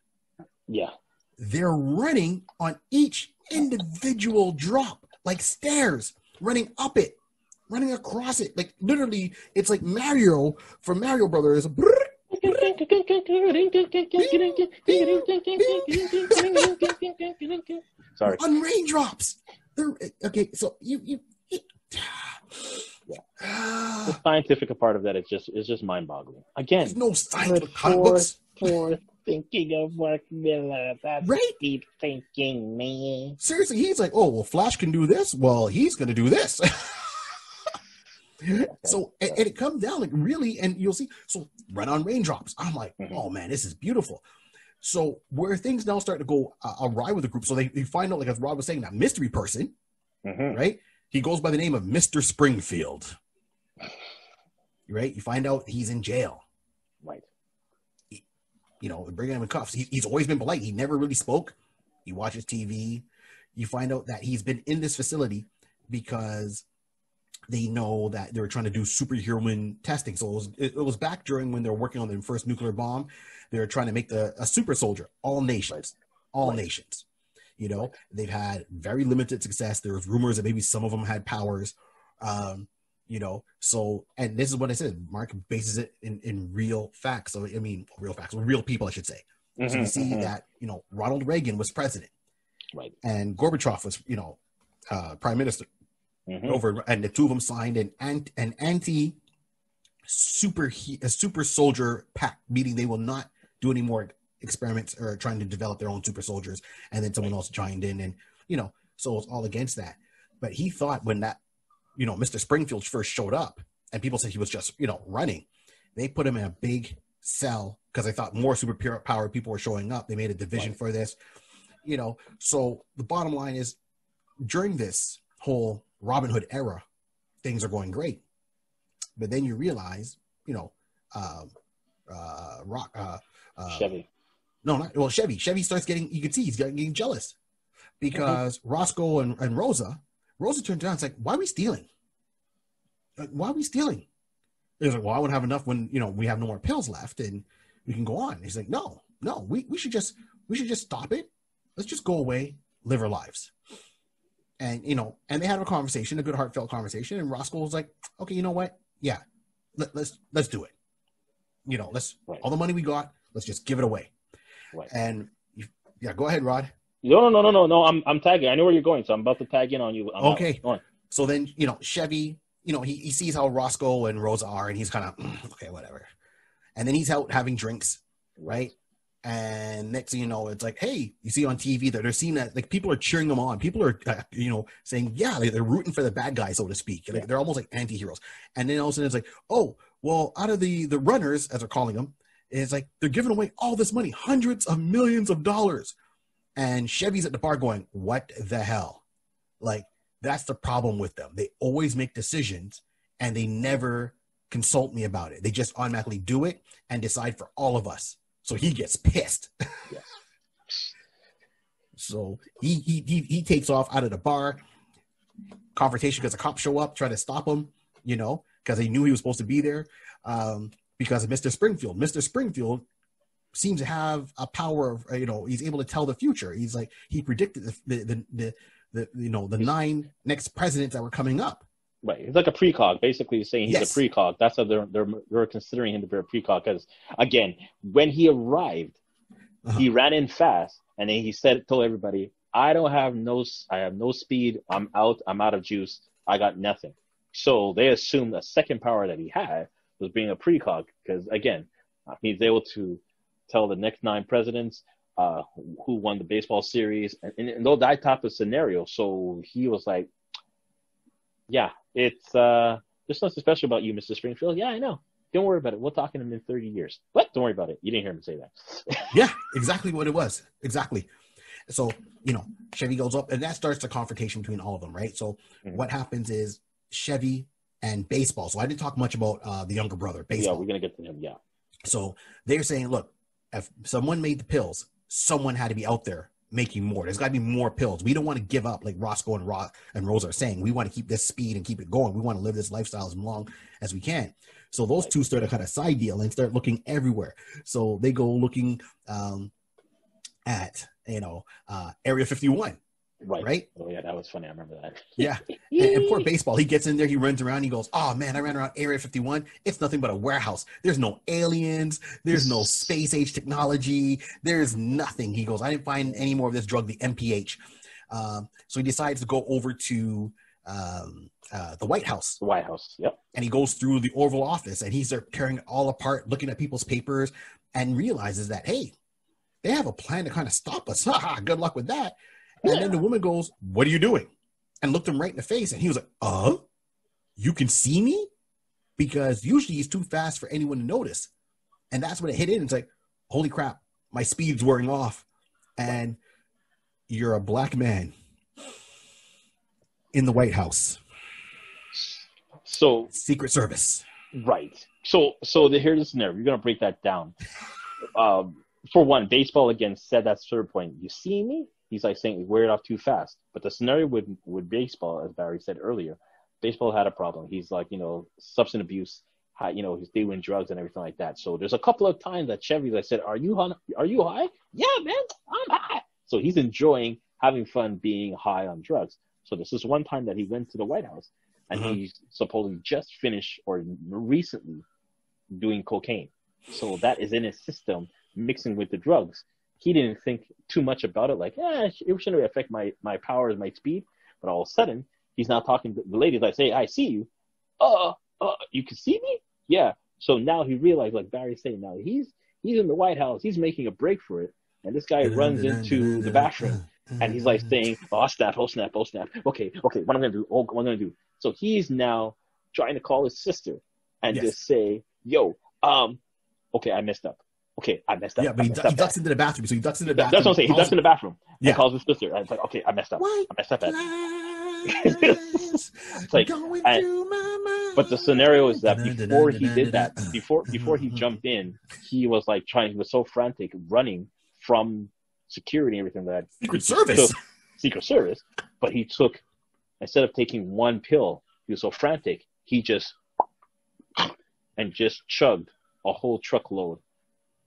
they're running on each individual drop, like stairs, running up it, running across it, like literally it's like Mario from Mario Brothers. Sorry. On raindrops. Okay, so you the scientific part of that is just mind-boggling. Again, there's no scientific books. Thinking of Mark Millar. That's right? Deep thinking, man. Seriously, he's like, oh, well, Flash can do this. Well, he's going to do this. So, and it comes down like really, and you'll see. So, run on raindrops. I'm like, oh man, this is beautiful. So, where things now start to go awry with the group. So, they find out, like as Rob was saying, that mystery person, right? He goes by the name of Mr. Springfield. Right? You find out he's in jail. Right. Bringing him in cuffs. He's always been polite. He never really spoke. He watches TV. You find out that he's been in this facility because they know that they were trying to do superhuman testing. So it was back during when they were working on the first nuclear bomb. They were trying to make a super soldier. All nations. They've had very limited success. There was rumors that maybe some of them had powers. So, and this is what I said, Mark bases it in real facts. So, I mean, real people, I should say. So you see that, Ronald Reagan was president. Right. And Gorbachev was, prime minister over, and the two of them signed an super soldier pact, meaning they will not do any more experiments or trying to develop their own super soldiers. And then someone else joined in and, so it's all against that. But he thought when that, Mr. Springfield first showed up and people said he was just, running, they put him in a big cell because they thought more super powered people were showing up. They made a division for this, so the bottom line is during this whole Robin Hood era, things are going great. But then you realize, Chevy. Chevy starts getting, you can see he's getting jealous because Roscoe and Rosa turns around. It's like, why are we stealing? He's like, well, I wouldn't have enough when, we have no more pills left and we can go on. He's like, no, we should just stop it. Let's just go away, live our lives. And, and they had a conversation, a good heartfelt conversation. And Roscoe was like, okay, you know what? Yeah, let's do it. All the money we got, let's just give it away. Right. And go ahead, Rod. No. I'm tagging. I know where you're going, so I'm about to tag in on you. Okay. So then, Chevy, he sees how Roscoe and Rosa are, and he's kind of okay, whatever. And then he's out having drinks right? And next thing you know, it's like, hey, you see on TV that they're seeing that, like, people are cheering them on. People are, saying, yeah, they're rooting for the bad guy, so to speak. Like, they're almost like anti-heroes. And then all of a sudden it's like, oh, well, out of the runners, as they're calling them, it's like they're giving away all this money, hundreds of millions of dollars. And Chevy's at the bar going, what the hell? Like, that's the problem with them. They always make decisions and they never consult me about it. They just automatically do it and decide for all of us. So he gets pissed. Yes. So he takes off out of the bar. Confrontation because the cops show up, try to stop him, because they knew he was supposed to be there. Because of Mr. Springfield. Mr. Springfield seems to have a power of, he's able to tell the future. He's like, he predicted the 9 next presidents that were coming up. Right. He's like a precog, basically saying he's a precog. That's how they're considering him to be a precog. Because, again, when he arrived, he ran in fast, and then he told everybody, I have no speed. I'm out of juice. I got nothing. So they assumed the second power that he had was being a precog. Because, again, he's able to tell the next 9 presidents who won the baseball series, and that type of scenario. So he was like, yeah, it's there's nothing special about you, Mr. Springfield. Yeah, I know. Don't worry about it. We'll talk in him in 30 years. What? Don't worry about it. You didn't hear him say that. Yeah, exactly what it was. Exactly. So, Chevy goes up, and that starts the confrontation between all of them, right? So what happens is Chevy and baseball. So I didn't talk much about the younger brother, baseball. Yeah, we're going to get to him, yeah. So they're saying, look, if someone made the pills, someone had to be out there making more. There's got to be more pills. We don't want to give up, like Roscoe and Rose are saying. We want to keep this speed and keep it going. We want to live this lifestyle as long as we can. So those two start a kind of side deal and start looking everywhere. So they go looking at, Area 51. Right? Oh, yeah, that was funny. I remember that. Yeah. And poor baseball, he gets in there, he runs around, he goes, oh, man, I ran around Area 51. It's nothing but a warehouse. There's no aliens. There's no space-age technology. There's nothing. He goes, I didn't find any more of this drug, the MPH. So he decides to go over to the White House. The White House, yep. And he goes through the Oval Office, and he's there tearing it all apart, looking at people's papers, and realizes that, hey, they have a plan to kind of stop us. Good luck with that. And then the woman goes, what are you doing? And looked him right in the face. And he was like, you can see me? Because usually he's too fast for anyone to notice. And that's when it hit in. It's like, holy crap, my speed's wearing off. And you're a black man in the White House. So Secret Service. Right. So here's the scenario. We're going to break that down. For one, baseball, again, said that third point. You see me? He's like saying, wear it off too fast. But the scenario with baseball, as Barry said earlier, baseball had a problem. He's like, substance abuse, he's doing drugs and everything like that. So there's a couple of times that Chevy, I said, are you high? Yeah, man, I'm high. So he's enjoying having fun being high on drugs. So this is one time that he went to the White House, and he supposedly just finished or recently doing cocaine. So that is in his system mixing with the drugs. He didn't think too much about it, like, it shouldn't affect my powers, my speed. But all of a sudden, he's now talking to the ladies, like, say, I see you. You can see me? Yeah. So now he realized, like Barry's saying, now he's in the White House. He's making a break for it. And this guy runs into the bathroom, and he's like saying, oh, snap. Okay, what am I going to do? What am I going to do? So he's now trying to call his sister and just say, yo, okay, I messed up. Okay, I messed up. Yeah, but he ducks into the bathroom. So he ducks into the bathroom. That's what I'm saying. He ducks in the bathroom. Yeah. And calls his sister. And it's like, okay, I messed up. I messed up. It's like, but the scenario is that before he did that, before he jumped in, he was like he was so frantic running from security and everything like that. Secret Service. But he took, instead of taking one pill, he was so frantic, he just chugged a whole truckload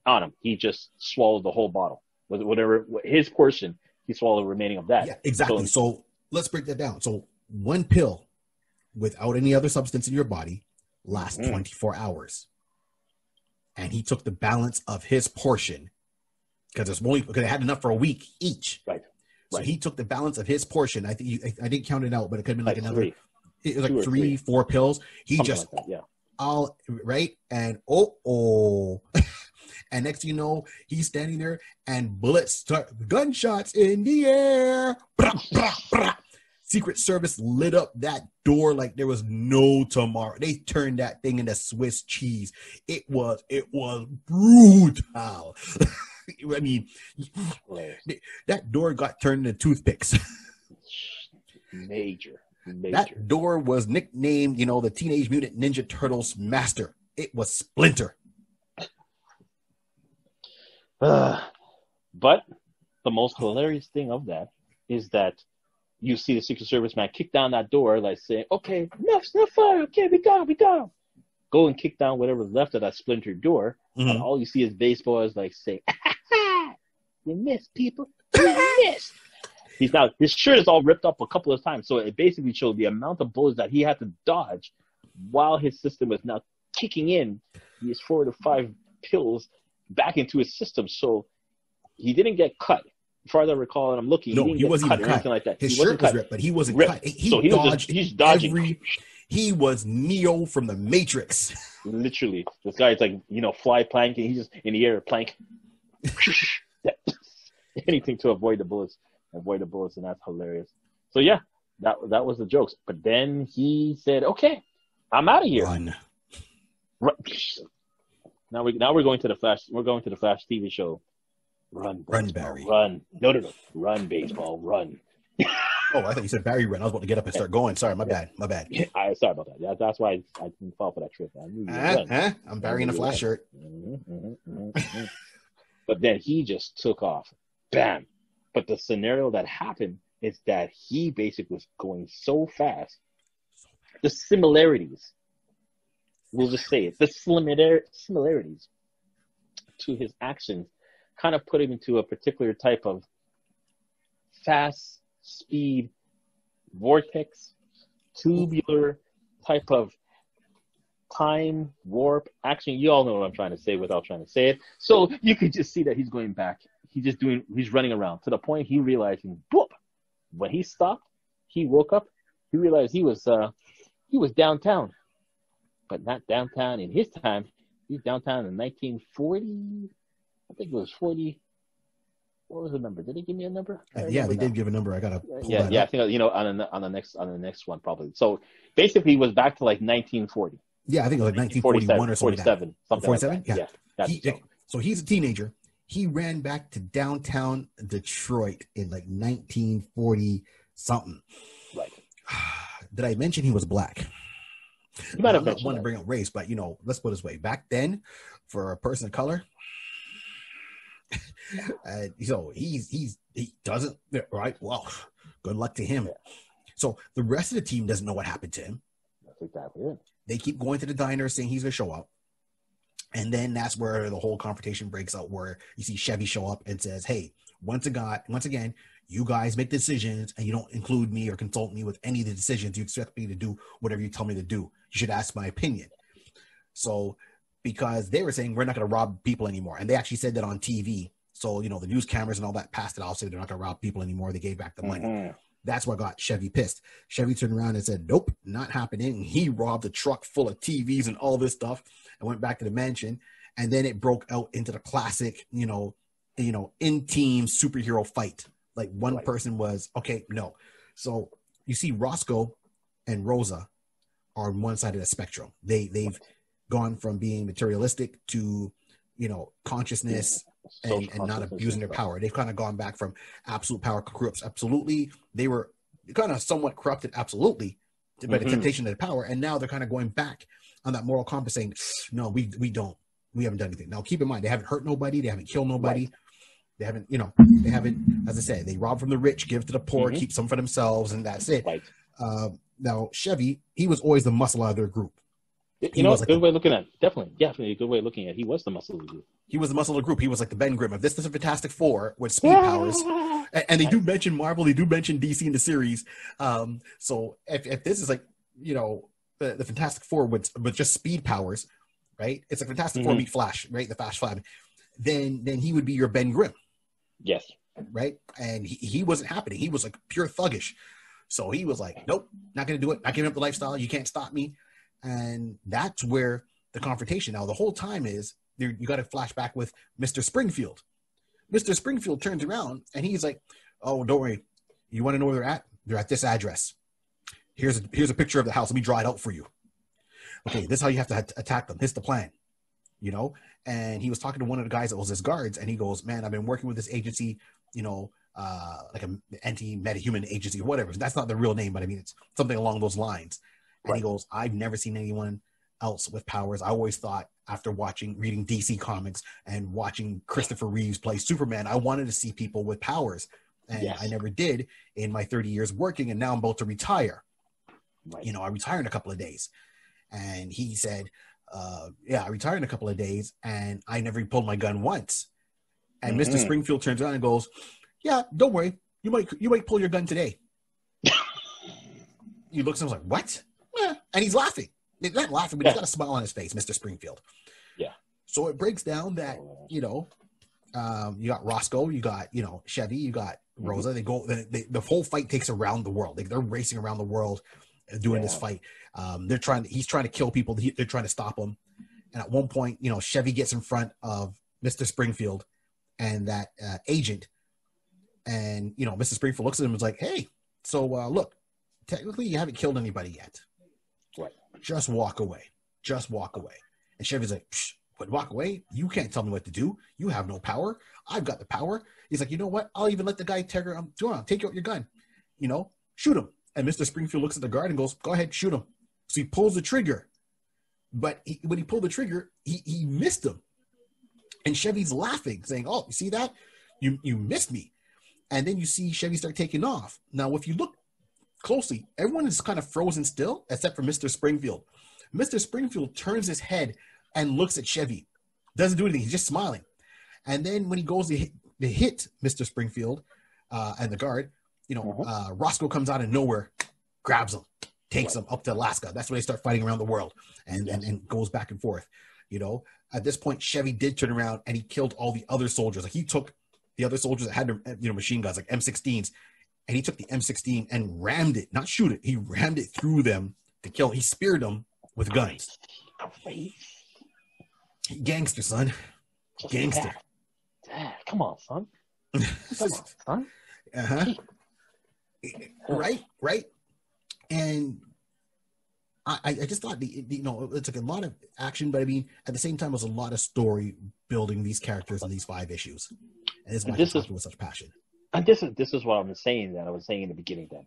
on him. He just swallowed the whole bottle. Whatever his portion, he swallowed the remaining of that. Yeah, exactly. So let's break that down. So one pill without any other substance in your body lasts 24 hours. And he took the balance of his portion because it had enough for a week each. Right. So he took the balance of his portion. I think I didn't count it out, but it could have been like another. Three. It was like 3, 4 pills. He something just like that, yeah. all right, and And next thing you know, he's standing there and bullets start, gunshots in the air. Brah, brah, brah. Secret Service lit up that door like there was no tomorrow. They turned that thing into Swiss cheese. It was brutal. I mean, that door got turned into toothpicks. Major. That door was nicknamed, the Teenage Mutant Ninja Turtles master. It was Splinter. But the most hilarious thing of that is that you see the Secret Service man kick down that door, like saying, "Okay, enough fire. Okay, we got him." Go and kick down whatever's left of that splintered door, and all you see is baseballers like saying, "You missed, people. You missed." His shirt is all ripped up a couple of times, so it basically showed the amount of bullets that he had to dodge while his system was now kicking in these 4 to 5 pills back into his system. So he didn't get cut. As far as I recall, and I'm looking, he wasn't even cut or anything like that. His shirt was ripped, but he wasn't cut. He's dodging. He was Neo from the Matrix. Literally, this guy's like fly planking. He's just in the air plank. Anything to avoid the bullets, and that's hilarious. So yeah, that was the jokes. But then he said, "Okay, I'm out of here." Run. Now we're going to the Flash. We're going to the Flash TV show. Run, Barry. Run. No. Run, baseball. Run. Oh, I thought you said Barry run. I was about to get up and start going. Sorry, my bad. Sorry about that. Yeah, that's why I didn't fall for that trick. I knew you I'm Barry in a Flash shirt. But then he just took off. Bam. But the scenario that happened is that he basically was going so fast. The similarities. We'll just say it. The similarities to his actions kind of put him into a particular type of fast speed vortex, tubular type of time warp action. You all know what I'm trying to say without trying to say it. So you could just see that he's going back. He's running around to the point he realized, boop, when he stopped, he woke up, he realized he was downtown, but not downtown in his time. He was downtown in 1940. I think it was 40. What was the number? Did they give me a number? Yeah, they did give a number. I gotta pull that up. I think on the next one probably. So basically, he was back to like 1940. Yeah, I think it was like 1941 or something. 47, something 47. Like that. Yeah. So he's a teenager. He ran back to downtown Detroit in like 1940 something. Right. Did I mention he was black? You might have mentioned. I want to bring up race, but let's put it this way: back then, for a person of color. So he doesn't, right? Well, good luck to him. So the rest of the team doesn't know what happened to him. That's exactly it. They keep going to the diner saying he's gonna show up, and then that's where the whole confrontation breaks out, where you see Chevy show up and says, "Hey, once again, you guys make decisions and you don't include me or consult me with any of the decisions. You expect me to do whatever you tell me to do. You should ask my opinion." So because they were saying we're not going to rob people anymore, and they actually said that on TV. So, the news cameras and all that passed it off, saying they're not going to rob people anymore. They gave back the money. That's what got Chevy pissed. Chevy turned around and said, "Nope, not happening." He robbed a truck full of TVs and all this stuff and went back to the mansion. And then it broke out into the classic, in-team superhero fight. Like one person was, okay, no. So you see Roscoe and Rosa are on one side of the spectrum. They've gone from being materialistic to, consciousness and not abusing their power. They've kind of gone back from absolute power corrupts absolutely. They were kind of somewhat corrupted absolutely by the temptation of the power. And now they're kind of going back on that moral compass saying, no, we haven't done anything. Now keep in mind, they haven't hurt nobody. They haven't killed nobody. They haven't, as I say, they rob from the rich, give to the poor, keep some for themselves. And that's it. Right. Now Chevy, he was always the muscle out of their group. Good way of looking at it. Definitely a good way of looking at it. He was the muscle of the group. He was the muscle of the group. He was like the Ben Grimm. If this is a Fantastic Four with speed powers, and they do mention Marvel, they do mention DC in the series. So if this is like, the Fantastic Four with just speed powers, right? It's like Fantastic Four meet Flash, right? The Flash Flag. Then he would be your Ben Grimm. Yes. Right? And he wasn't happening. He was like pure thuggish. So he was like, nope, not going to do it. Not giving up the lifestyle. You can't stop me. And that's where the confrontation. Now, the whole time is you got to flashback with Mr. Springfield. Mr. Springfield turns around and he's like, "Oh, don't worry. You want to know where they're at? They're at this address. Here's a picture of the house. Let me draw it out for you. Okay, this is how you have to attack them. Here's the plan." You know, and he was talking to one of the guys that was his guards, and he goes, "Man, I've been working with this agency, you know, like an anti-metahuman agency or whatever. That's not the real name, but I mean, it's something along those lines." And Right. he goes, "I've never seen anyone else with powers. I always thought after reading DC comics and watching Christopher Reeves play Superman, I wanted to see people with powers. And Yes. I never did in my 30 years working. And now I'm about to retire. Right. You know, I retire in a couple of days." And he said, "Yeah, I retired in a couple of days and I never pulled my gun once." And Mr. Springfield turns around and goes, "Yeah, don't worry. You might pull your gun today." He looks at him like, "What?" And he's laughing. He's not laughing, but he's got a smile on his face, Mr. Springfield. Yeah. So it breaks down that, you know, you got Roscoe, you got, you know, Chevy, you got Rosa. They go, the whole fight takes around the world. They're racing around the world doing this fight. He's trying to kill people. They're trying to stop him. And at one point, you know, Chevy gets in front of Mr. Springfield and that agent. And, you know, Mr. Springfield looks at him and is like, "Hey, so look, technically you haven't killed anybody yet. Right. Just walk away. Just walk away." And Chevy's like, "Psh, but walk away? You can't tell me what to do. You have no power. I've got the power." He's like, "You know what? I'll even let the guy take out your gun. You know, shoot him." And Mr. Springfield looks at the guard and goes, "Go ahead, shoot him." So he pulls the trigger. But when he pulled the trigger, he missed him. And Chevy's laughing, saying, "Oh, you see that? You missed me." And then you see Chevy start taking off. Now, if you look closely, everyone is kind of frozen still, except for Mr. Springfield. Mr. Springfield turns his head and looks at Chevy. Doesn't do anything. He's just smiling. And then when he goes to hit Mr. Springfield and the guard, you know, Roscoe comes out of nowhere, grabs him, takes him up to Alaska. That's when they start fighting around the world and goes back and forth. You know, at this point, Chevy did turn around and he killed all the other soldiers. Like he took the other soldiers that had, you know, machine guns, like M16s, and he took the M16 and rammed it, not shoot it. He rammed it through them to kill. He speared them with guns. Gangster, son. Gangster. Dad, come on, son. Come on, son. Right. And I just thought, you know, it's like a lot of action, but I mean, at the same time, it was a lot of story building these characters in these 5 issues. And this is talking with such passion. And this is what I was saying in the beginning. That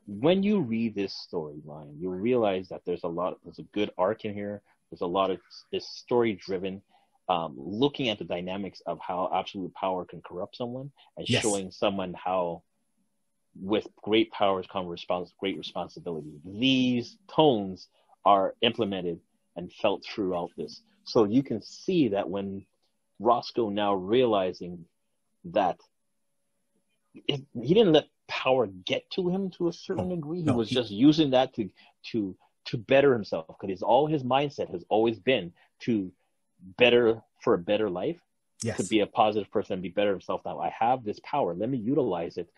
when you read this storyline, you realize that there's a good arc in here. There's a lot of this story driven, looking at the dynamics of how absolute power can corrupt someone, and showing someone how with great powers come great responsibility. These tones are implemented and felt throughout this. So you can see that when Roscoe now realizing that he didn't let power get to him to a certain degree. He was just using that to better himself, because all his mindset has always been to better for a better life, to be a positive person and be better himself. Now I have this power. Let me utilize it.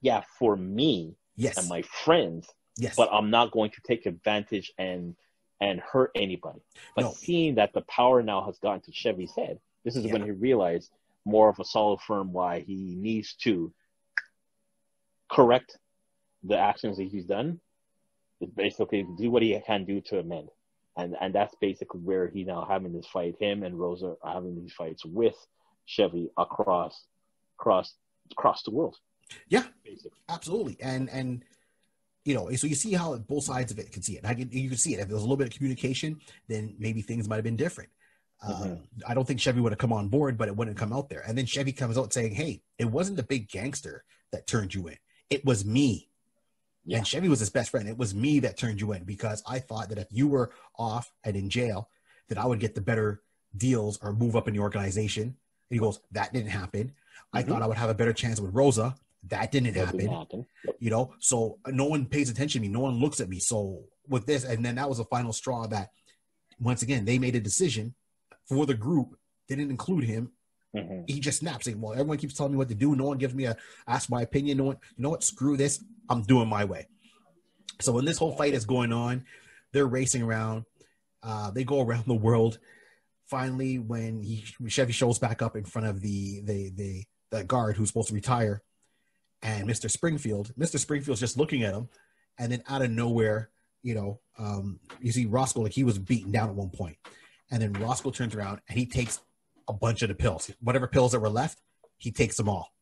Yeah, for me and my friends. But I'm not going to take advantage and hurt anybody. But seeing that the power now has gotten to Chevy's head, this is when he realized more of a solid firm why he needs to correct the actions that he's done. It's basically do what he can do to amend. And that's basically where he now having this fight. Him and Rosa are having these fights with Chevy across the world. Yeah, basically. Absolutely. And you know, so you see how both sides of it can see it. You can see it. If there was a little bit of communication, then maybe things might have been different. I don't think Chevy would have come on board, but it wouldn't come out there. And then Chevy comes out saying, "Hey, it wasn't the big gangster that turned you in. It was me." Yeah. And Chevy was his best friend. "It was me that turned you in, because I thought that if you were off and in jail, that I would get the better deals or move up in the organization." And he goes, "That didn't happen. I thought I would have a better chance with Rosa. That didn't happen. You know, so no one pays attention to me. No one looks at me. So with this," and then that was the final straw that, once again, they made a decision for the group. They didn't include him. He just snaps, saying, "Well, everyone keeps telling me what to do. No one gives me ask my opinion. No one, you know what? Screw this. I'm doing my way." So when this whole fight is going on, they're racing around. They go around the world finally, when Chevy shows back up in front of the guard who's supposed to retire, and Mr. Springfield's just looking at him, and then out of nowhere, you see Roscoe, like he was beaten down at one point, and then Roscoe turns around and he takes a bunch of the pills, whatever pills that were left, he takes them all,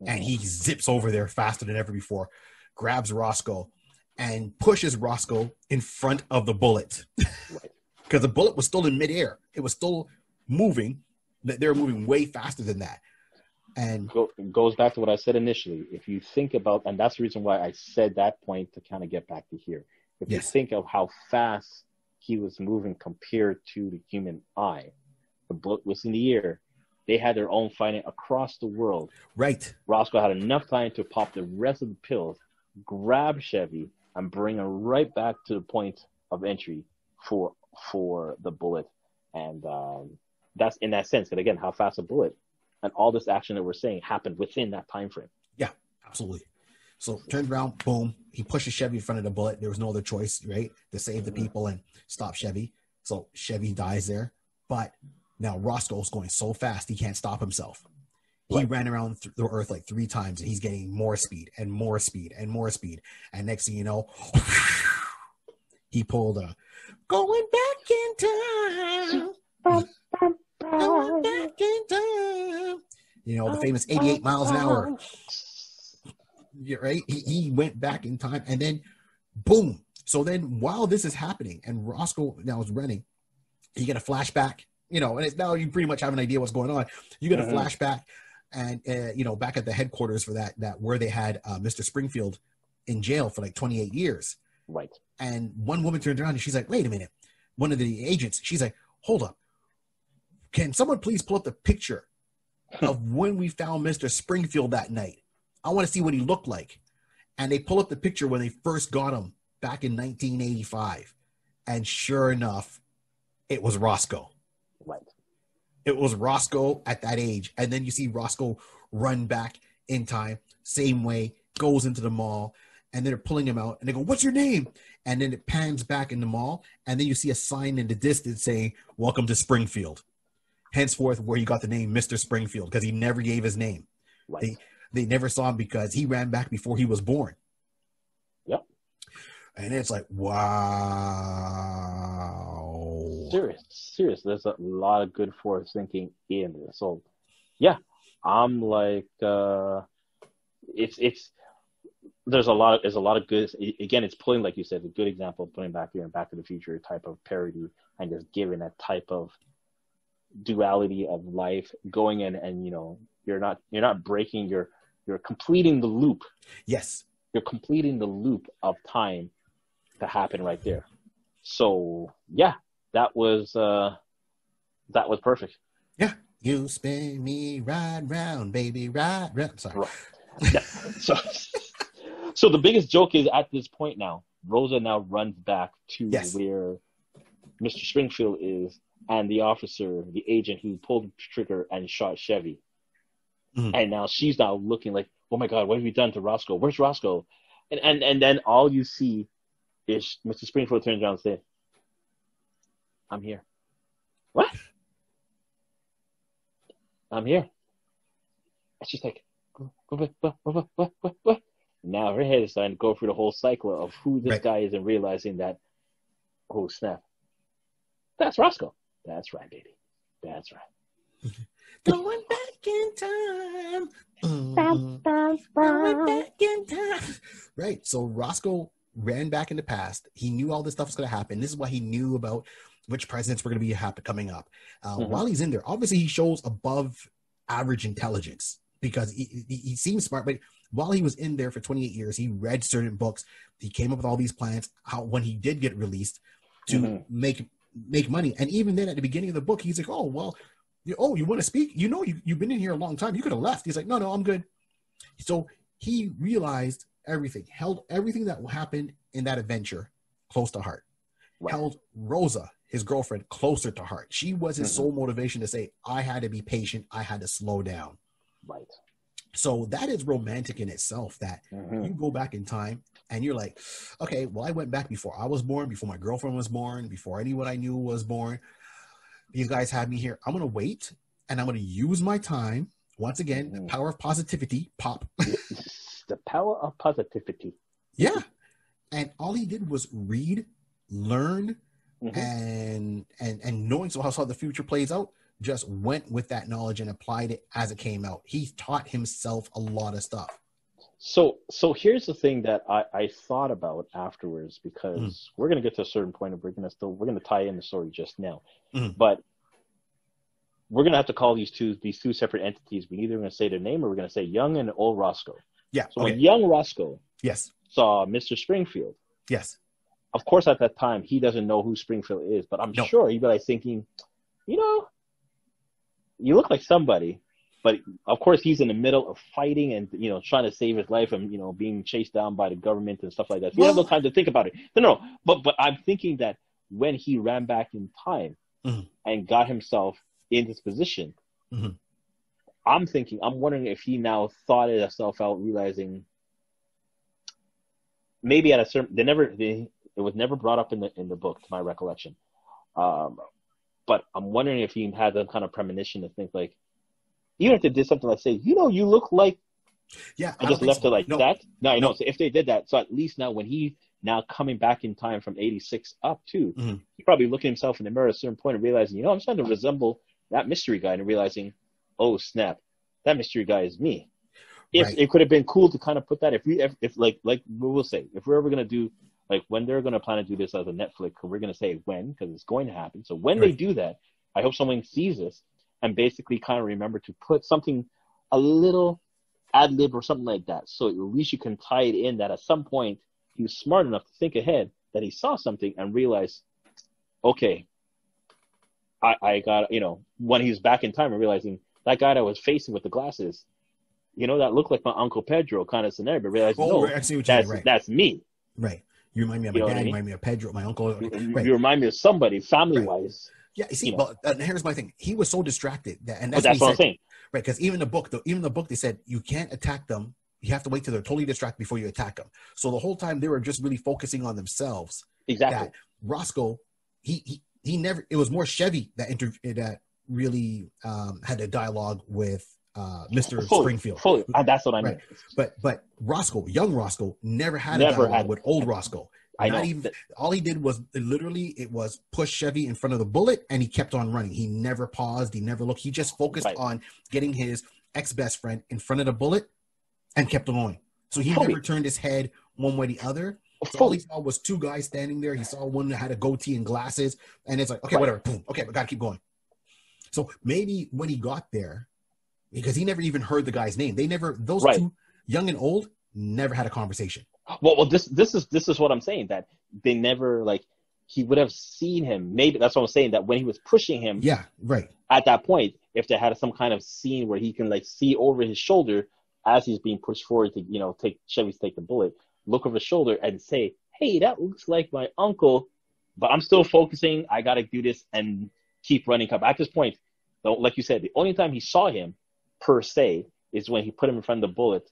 and he zips over there faster than ever before, grabs Roscoe, and pushes Roscoe in front of the bullet. Right. Because the bullet was still in midair. It was still moving. They were moving way faster than that. And goes back to what I said initially. If you think about, and that's the reason why I said that point to kind of get back to here. If you think of how fast he was moving compared to the human eye, the bullet was in the air. They had their own fighting across the world. Right. Roscoe had enough time to pop the rest of the pills, grab Chevy, and bring him right back to the point of entry for the bullet. And that's in that sense. And again, how fast a bullet and all this action that we're saying happened within that time frame. Yeah, absolutely. So turns around, boom, he pushes Chevy in front of the bullet. There was no other choice, right, to save the people and stop Chevy. So Chevy dies there. But now Roscoe's going so fast, he can't stop himself. He ran around the earth like 3 times, and he's getting more speed and more speed and more speed. And next thing you know, he pulled a going back in time. Going back in time. The famous 88 miles an hour. Yeah, right? He went back in time, and then boom. So then while this is happening and Roscoe now is running, you get a flashback, and it's now you pretty much have an idea what's going on. You get a flashback and, back at the headquarters for that where they had Mr. Springfield in jail for like 28 years. Right. And one woman turns around and she's like, wait a minute. One of the agents, she's like, hold up. Can someone please pull up the picture of when we found Mr. Springfield that night? I want to see what he looked like. And they pull up the picture when they first got him back in 1985. And sure enough, it was Roscoe. Right. It was Roscoe at that age. And then you see Roscoe run back in time, same way, goes into the mall, and they're pulling him out. And they go, what's your name? And then it pans back in the mall. And then you see a sign in the distance saying, welcome to Springfield. Henceforth, where he got the name Mr. Springfield, because he never gave his name. Right. They never saw him because he ran back before he was born. Yep. And it's like, wow. Serious. There's a lot of good forward thinking in this. So, yeah, I'm like, there's a lot of good. Again, it's pulling, like you said, a good example of putting back here and Back to the Future type of parody and just giving that type of duality of life going in, and you're not breaking, you're completing the loop. Yes, you're completing the loop of time to happen right there. So yeah, that was perfect. Yeah, you spin me right round, baby, right round. Sorry. Right. Yeah. So the biggest joke is at this point now, Rosa now runs back to where Mr. Springfield is, and the officer, the agent who pulled the trigger and shot Chevy. Mm-hmm. And now she's now looking like, oh my God, what have you done to Roscoe? Where's Roscoe? And then all you see is Mr. Springfield turns around and says, I'm here. What? I'm here. And she's like, what? Now her head is starting to go through the whole cycle of who this guy is and realizing that, oh snap, that's Roscoe. That's right, baby. That's right. Going back in time. Going back in time. Right. So Roscoe ran back in the past. He knew all this stuff was going to happen. This is why he knew about which presidents were going to be coming up. While he's in there, obviously he shows above average intelligence because he seems smart. But while he was in there for 28 years, he read certain books. He came up with all these plans. How when he did get released to make money. And even then at the beginning of the book, he's like, oh, well, you want to speak? You've been in here a long time. You could have left. He's like, no, I'm good. So he realized everything, held everything that happened in that adventure close to heart, held Rosa, his girlfriend, closer to heart. She was his sole motivation to say, I had to be patient. I had to slow down. Right. So that is romantic in itself, that you go back in time and you're like, okay, well, I went back before I was born, before my girlfriend was born, before anyone I knew was born. these guys have me here. I'm going to wait, and I'm going to use my time. Once again, the power of positivity, pop. The power of positivity. Yeah. And all he did was read, learn, and knowing how the future plays out, just went with that knowledge and applied it as it came out. He taught himself a lot of stuff. So here's the thing that I thought about afterwards, because we're going to get to a certain point and we're going to tie in the story just now, but we're going to have to call these two separate entities. We're either going to say their name or we're going to say young and old Roscoe. Yeah. So when young Roscoe saw Mr. Springfield, of course at that time he doesn't know who Springfield is, but I'm sure he'd be like thinking, you know, you look like somebody. But of course, he's in the middle of fighting and, you know, trying to save his life and, you know, being chased down by the government and stuff like that. So he has no time to think about it. No. But I'm thinking that when he ran back in time and got himself in this position, I'm wondering if he now thought it himself out, realizing maybe at a certain, it was never brought up in the book, to my recollection. But I'm wondering if he had that kind of premonition to think like, even if they did something like say, you know, you look like, and just left it like that. No, I know. So if they did that, so at least now when he now coming back in time from 86 up too, he probably looking himself in the mirror at a certain point and realizing, you know, I'm starting to resemble that mystery guy, and realizing, oh snap, that mystery guy is me. If it could have been cool to kind of put that, if like we will say, if we're ever gonna do like when they're gonna plan to do this as a Netflix, we're gonna say when, because it's going to happen. So when they do that, I hope someone sees this and basically kind of remember to put something, a little ad-lib or something like that. So at least you can tie it in that at some point he was smart enough to think ahead, that he saw something and realized, okay, I got, you know, when he was back in time and realizing that guy that I was facing with the glasses, you know, that looked like my Uncle Pedro kind of scenario, but realizing, that's me. Right. You remind me of my dad, you remind me of Pedro, my uncle. You remind me of somebody, family-wise. Yeah, you see, but here's my thing. He was so distracted that's what I'm saying. Right, because even the book, they said you can't attack them. You have to wait till they're totally distracted before you attack them. So the whole time they were just really focusing on themselves. Exactly. That Roscoe, he never. It was more Chevy that really had a dialogue with Mr. Springfield. That's what I mean. But Roscoe, young Roscoe, never had a dialogue with old Roscoe. All he did was it was push Chevy in front of the bullet, and he kept on running. He never paused. He never looked. He just focused on getting his ex-best friend in front of the bullet and kept on going. So he never turned his head one way or the other. So all he saw was two guys standing there. He saw one that had a goatee and glasses, and it's like, okay, whatever. Boom. Okay, we gotta keep going. So maybe when he got there, because he never even heard the guy's name. Those two, young and old, never had a conversation. Well, this is what I'm saying, that they never, like, he would have seen him. Maybe that's what I'm saying, that when he was pushing him, at that point, if they had some kind of scene where he can like see over his shoulder as he's being pushed forward to, you know, take the bullet, look over his shoulder and say, hey, that looks like my uncle, but I'm still focusing. I got to do this and keep running. At this point, though, like you said, the only time he saw him per se is when he put him in front of the bullet.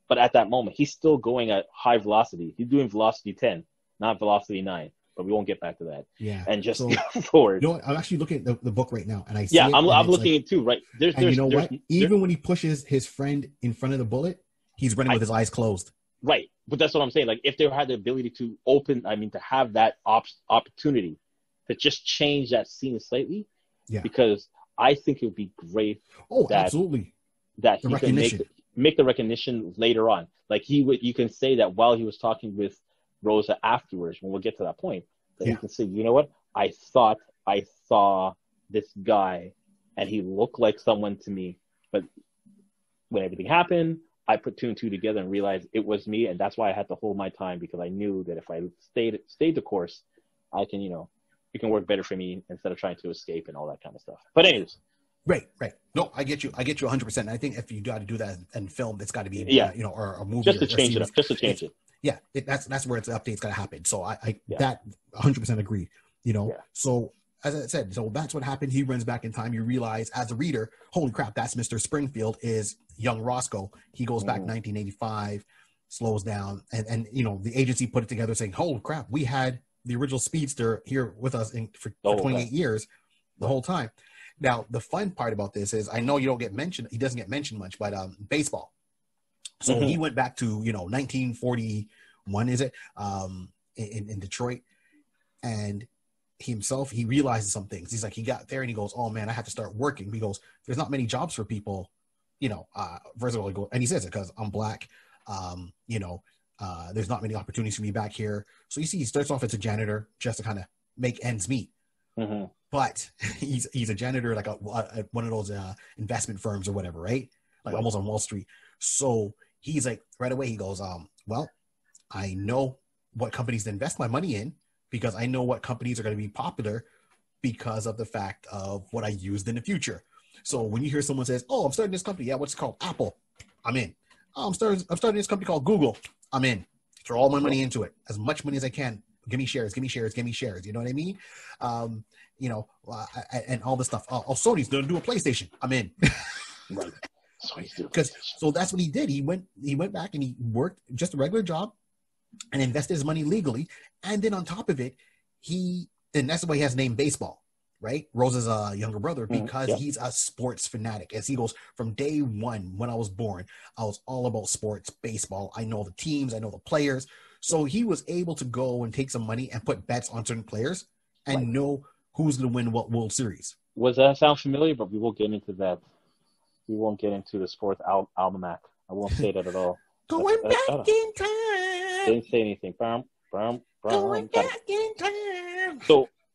But at that moment, he's still going at high velocity. He's doing velocity 10, not velocity 9. But we won't get back to that. Yeah. And just go forward. You know what? I'm actually looking at the book right now, and I see I'm looking at it too, right? You know what? Even when he pushes his friend in front of the bullet, he's running with his eyes closed. Right. But that's what I'm saying. Like, if they had the ability to to have that opportunity to just change that scene slightly, because I think it would be great. Oh, absolutely. That he can make the recognition later on. Like you can say that while he was talking with Rosa afterwards, when we'll get to that point, that he can say, you know what? I thought I saw this guy and he looked like someone to me, but when everything happened, I put two and two together and realized it was me, and that's why I had to hold my time, because I knew that if I stayed the course, I can, it can work better for me instead of trying to escape and all that kind of stuff. But anyways. Right. No, I get you 100%. And I think if you got to do that in film, it's got to be, or a movie. Just to change it up, just to change it. Yeah, that's where the update's got to happen. So that 100% agreed, So as I said, so that's what happened. He runs back in time. You realize as a reader, holy crap, that's Mr. Springfield is young Roscoe. He goes back 1985, slows down. And the agency put it together saying, holy crap, we had the original speedster here with us for 28 years. the whole time. Now, the fun part about this is I know you don't get mentioned. He doesn't get mentioned much, but baseball. So he went back to 1941, is it? In Detroit, and he realizes some things. He's like, he got there and he goes, oh man, I have to start working. He goes, there's not many jobs for people, first of all, and he says it because I'm black. There's not many opportunities for me back here. So you see, he starts off as a janitor just to kind of make ends meet. Mm-hmm. But he's a janitor like at one of those investment firms or whatever, right? Like almost on Wall Street. So he's like, right away, he goes, well, I know what companies to invest my money in because I know what companies are going to be popular because of the fact of what I used in the future. So when you hear someone says, oh, I'm starting this company. Yeah, what's it called? Apple. I'm in. Oh, I'm starting this company called Google. I'm in. Throw all my money into it. As much money as I can. Give me shares. You know what I mean? And all this stuff. Oh, Sony's going to do a PlayStation. I'm in. Right. So that's what he did. He went back and he worked just a regular job and invested his money legally. And then on top of it, and that's why he has named baseball, right? Rose's younger brother, because he's a sports fanatic. As he goes, from day one, when I was born, I was all about sports, baseball. I know the teams, I know the players. So he was able to go and take some money and put bets on certain players and know who's going to win what World Series. Was that sound familiar? But we won't get into that. We won't get into the sports almanac. I won't say that at all. Going back in time. Didn't say anything. Going back in time.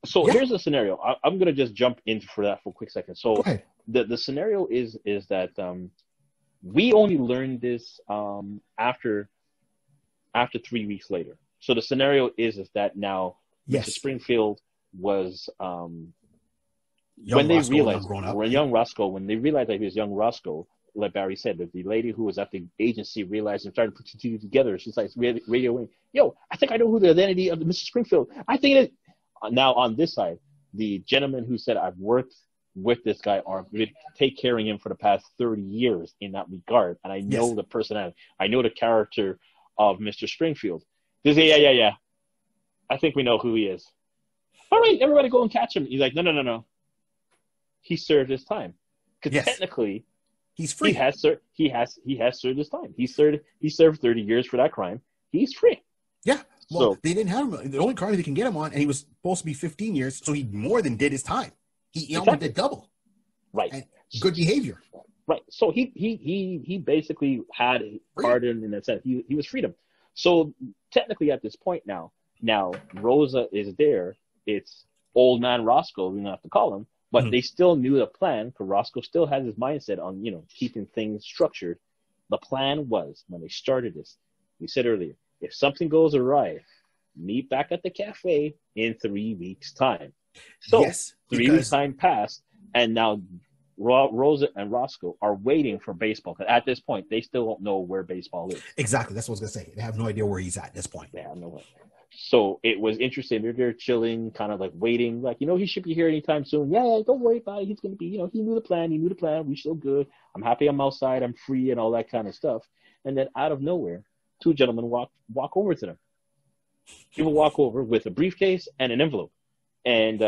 So here's the scenario. I'm going to just jump into for that for a quick second. So the scenario is that we only learned this after 3 weeks later. So the scenario is that now Mr. Springfield was when they realized when they realized that he was young Roscoe, like Barry said, that the lady who was at the agency realized and started putting two together. She's like radioing, yo, I think I know who the identity of Mr. Springfield. I think it. Now on this side, the gentleman who said I've worked with this guy or take caring him for the past 30 years in that regard, and I know the personality, I know the character of Mr. Springfield. They say, yeah. I think we know who he is. All right, everybody go and catch him. He's like, no. He served his time because technically he's free. He has served his time. He served 30 years for that crime. He's free. Yeah. Well, they didn't have him. The only crime they can get him on, and he was supposed to be 15 years, so he more than did his time. He almost did double. Right. And good behavior. Right. So he basically had pardon in that sense. He was freedom. So technically at this point now Rosa is there. It's old man Roscoe, we don't have to call him, but they still knew the plan because Roscoe still has his mindset on, keeping things structured. The plan was when they started this, we said earlier, if something goes awry, meet back at the cafe in 3 weeks' time. So 3 weeks' time passed, and now Rosa and Roscoe are waiting for baseball. Because at this point, they still don't know where baseball is. Exactly. That's what I was going to say. They have no idea where he's at this point. They have no idea. So it was interesting. They're there chilling, kind of like waiting. Like, he should be here anytime soon. Yeah, don't worry about it. He's going to be, he knew the plan. We're still good. I'm happy I'm outside. I'm free and all that kind of stuff. And then out of nowhere, two gentlemen walk over to them. People walk over with a briefcase and an envelope. And,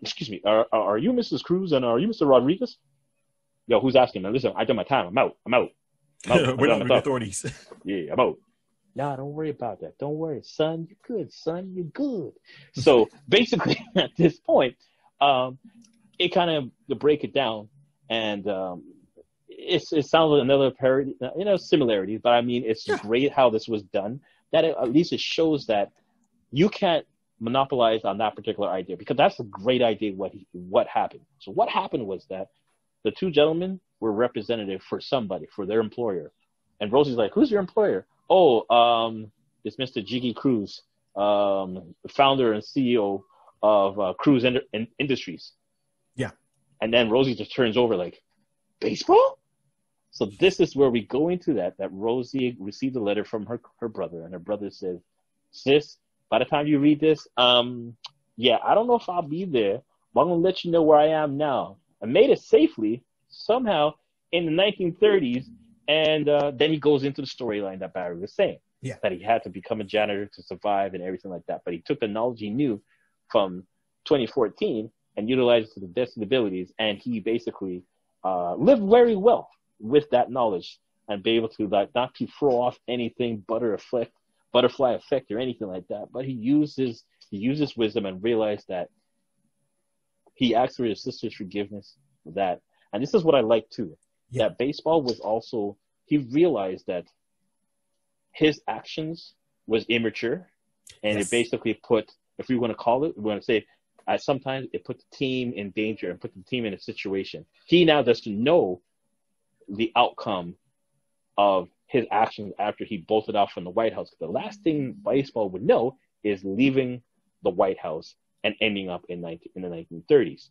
excuse me, are you Mrs. Cruz and are you Mr. Rodriguez? Yo, who's asking? Now, listen, I done my time. I'm out. We're not with the authorities. Yeah, I'm out. Nah, don't worry about that. Don't worry, son. You're good, son. You're good. So basically, at this point, it kind of, to break it down, and it sounds like another parody, similarities, but I mean, it's great how this was done. That at least it shows that you can't monopolize on that particular idea, because that's a great idea what happened. So what happened was that the two gentlemen were representative for somebody, for their employer. And Rosie's like, who's your employer? Oh, it's Mr. Jiggy Cruz, founder and CEO of Cruz Industries. Yeah. And then Rosie just turns over like, baseball? So this is where we go into that Rosie received a letter from her brother, and her brother says, sis, by the time you read this, I don't know if I'll be there, but I'm going to let you know where I am now. I made it safely somehow in the 1930s, and then he goes into the storyline that Barry was saying, that he had to become a janitor to survive and everything like that. But he took the knowledge he knew from 2014 and utilize the best abilities. And he basically lived very well with that knowledge and be able to not to throw off anything butterfly effect or anything like that. But he used his wisdom and realized that he asked for his sister's forgiveness. And this is what I like too. Yeah. That baseball was also, he realized that his actions was immature, and it basically put, if we want to call it, we want to say, sometimes it put the team in danger and put the team in a situation. He now doesn't know the outcome of his actions after he bolted out from the White House. The last thing baseball would know is leaving the White House and ending up in the 1930s.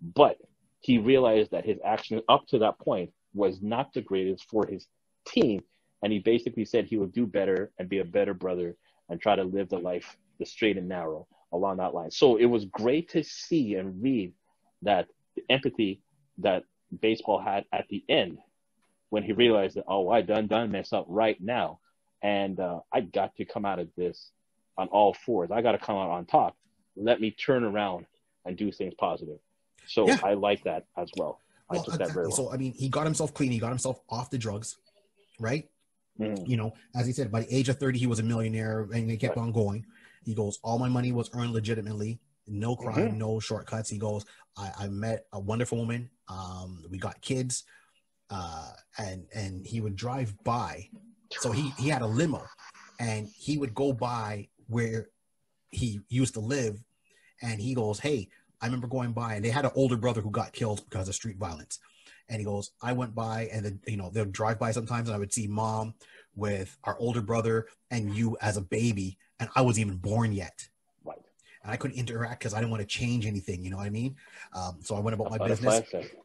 But he realized that his action up to that point was not the greatest for his team. And he basically said he would do better and be a better brother and try to live the straight and narrow along that line. So it was great to see and read that the empathy that baseball had at the end when he realized that, I done mess up right now. And I got to come out of this on all fours. I got to come out on top. Let me turn around and do things positive. So I like that as well. I took that very well. So, I mean, he got himself clean. He got himself off the drugs, right? Mm. You know, as he said, by the age of 30, he was a millionaire, and he kept on going. He goes, all my money was earned legitimately. No crime, no shortcuts. He goes, I met a wonderful woman. We got kids. And he would drive by. So he had a limo, and he would go by where he used to live. And he goes, hey, I remember going by, and they had an older brother who got killed because of street violence. And he goes, I went by, and then, you know, they'll drive by sometimes, and I would see mom with our older brother and you as a baby. And I wasn't even born yet. Right. And I couldn't interact because I didn't want to change anything. You know what I mean? So I went about my business.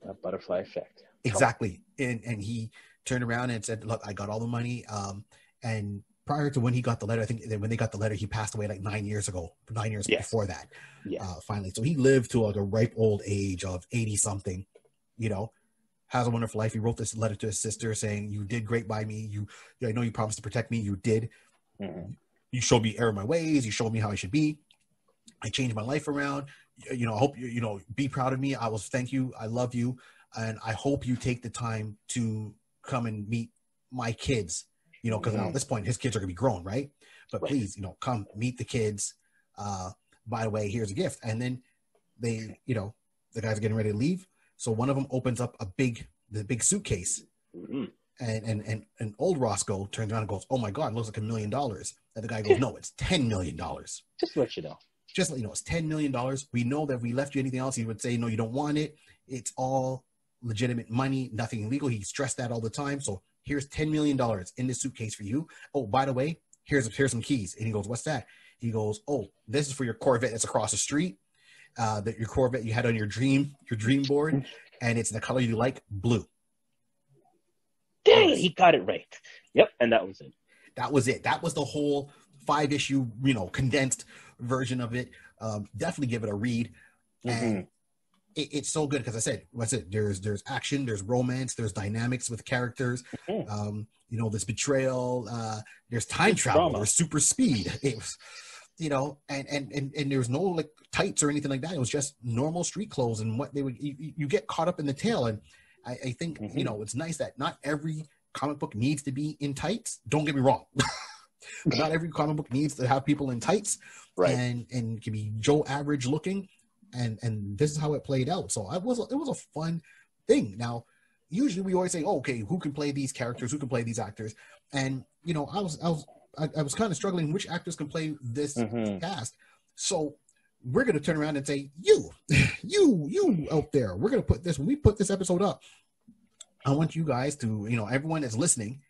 A butterfly effect. Exactly. And he turned around and said, look, I got all the money. And prior to when he got the letter, I think that when they got the letter, he passed away like 9 years before that. Finally. So he lived to like a ripe old age of 80 something, you know, has a wonderful life. He wrote this letter to his sister saying, you did great by me. I know you promised to protect me. You did. Mm-hmm. You showed me error of my ways. You showed me how I should be. I changed my life around. You know, I hope you be proud of me. I will thank you. I love you. And I hope you take the time to come and meet my kids, you know, because now at this point, his kids are going to be grown, right? But please, you know, come meet the kids. By the way, here's a gift. And then they, you know, the guys are getting ready to leave. So one of them opens up the big suitcase. Mm-hmm. And old Roscoe turns around and goes, oh my God, it looks like $1 million. And the guy goes, no, it's $10 million. Just to let you know. Just let you know, it's $10 million. We know that if we left you anything else, he would say, no, you don't want it. It's all legitimate money, nothing illegal. He stressed that all the time. So here's $10 million in this suitcase for you. Oh, by the way, here's some keys. And he goes, what's that? He goes, oh, this is for your Corvette that's across the street. That your Corvette you had on your dream board, and it's the color you like, blue. Dang, he got it right. Yep, and that was it. That was it. That was the whole 5-issue, you know, condensed version of it. Definitely give it a read. Mm-hmm. And it's so good because I said, there's action, there's romance, there's dynamics with characters. Mm-hmm. You know, there's betrayal, there's time travel, there's super speed. It was, you know, and there was no like tights or anything like that. It was just normal street clothes, and what they would you get caught up in the tale. And I think you know, it's nice that not every comic book needs to be in tights. Don't get me wrong. Not every comic book needs to have people in tights, right? And it can be Joe Average looking, and this is how it played out. So it was a fun thing. Now, usually we always say, oh, okay, who can play these characters? Who can play these actors? And you know, I was kind of struggling which actors can play this cast. So we're going to turn around and say, you out there, we're going to put this, when we put this episode up, I want you guys to, you know, everyone that's listening,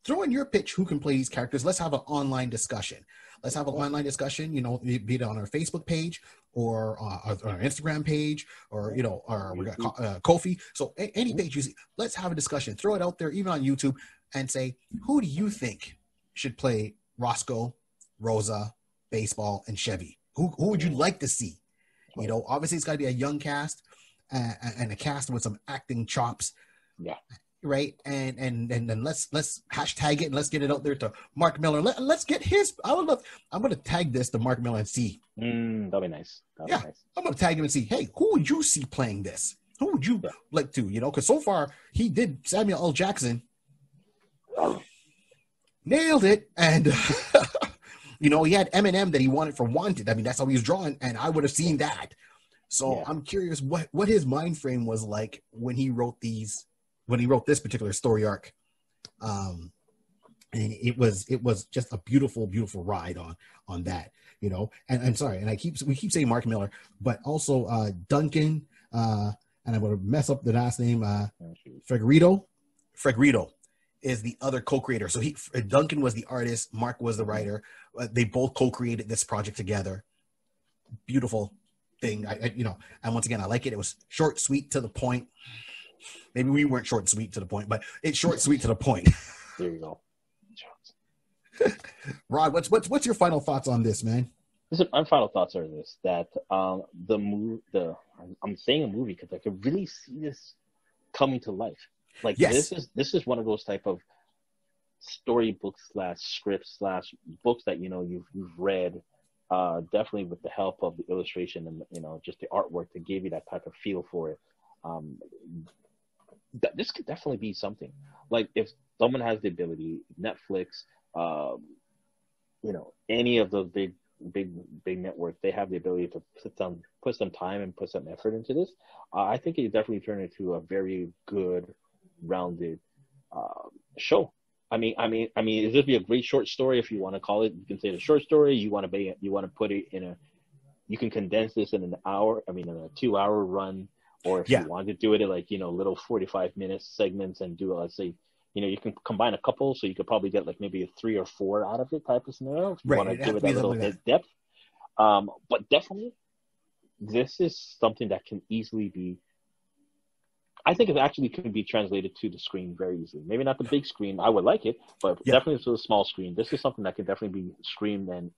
throw in your pitch who can play these characters. Let's have an online discussion. You know, be it on our Facebook page or our Instagram page, or, you know, or we got Ko-fi. So any page you see, let's have a discussion. Throw it out there, even on YouTube, and say, who do you think should play Roscoe, Rosa, Baseball, and Chevy? Who would you like to see? You know, obviously it's got to be a young cast and a cast with some acting chops. Yeah. right? And then let's hashtag it and let's get it out there to Mark Millar. Let's get his. I'm gonna tag this to Mark Millar and see. That'll be nice. Be nice. I'm gonna tag him and see. Hey, who would you see playing this? Who would you like to? Because so far he did Samuel L. Jackson, nailed it, and he had Eminem that he wanted for Wanted. I mean, that's how he was drawing, and I would have seen that. So I'm curious what his mind frame was like when he wrote these. When he wrote this particular story arc, and it was just a beautiful ride on that, and I'm sorry, and we keep saying Mark Millar, but also Duncan, and I'm going to mess up the last name, Fegredo is the other co-creator. So Duncan was the artist, Mark was the writer. They both co-created this project together. Beautiful thing, and once again, I like it. It was short, sweet, to the point. Maybe we weren't short and sweet to the point, but it's short, sweet to the point. There you go. Rod, what's your final thoughts on this, man? Listen, my final thoughts are this: that I'm saying a movie because I could really see this coming to life. Like this is one of those type of storybooks / scripts / books that you've read. Definitely with the help of the illustration and just the artwork that gave you that type of feel for it. This could definitely be something. Like if someone has the ability, Netflix, any of those big networks, they have the ability to put some time and put some effort into this. I think it definitely turn into a very good, rounded show. I mean, it'd just be a great short story if you want to call it. You can say it's a short story. You want to put it you can condense this in in a 2-hour run. Or if you want to do it at little 45-minute segments and do let's say, you can combine a couple, so you could probably get maybe a 3 or 4 out of it type of scenario. If you want to give it a little bit depth. But definitely, this is something that can easily be. I think it actually can be translated to the screen very easily. Maybe not the big screen. I would like it, but definitely to the small screen. This is something that can definitely be streamed and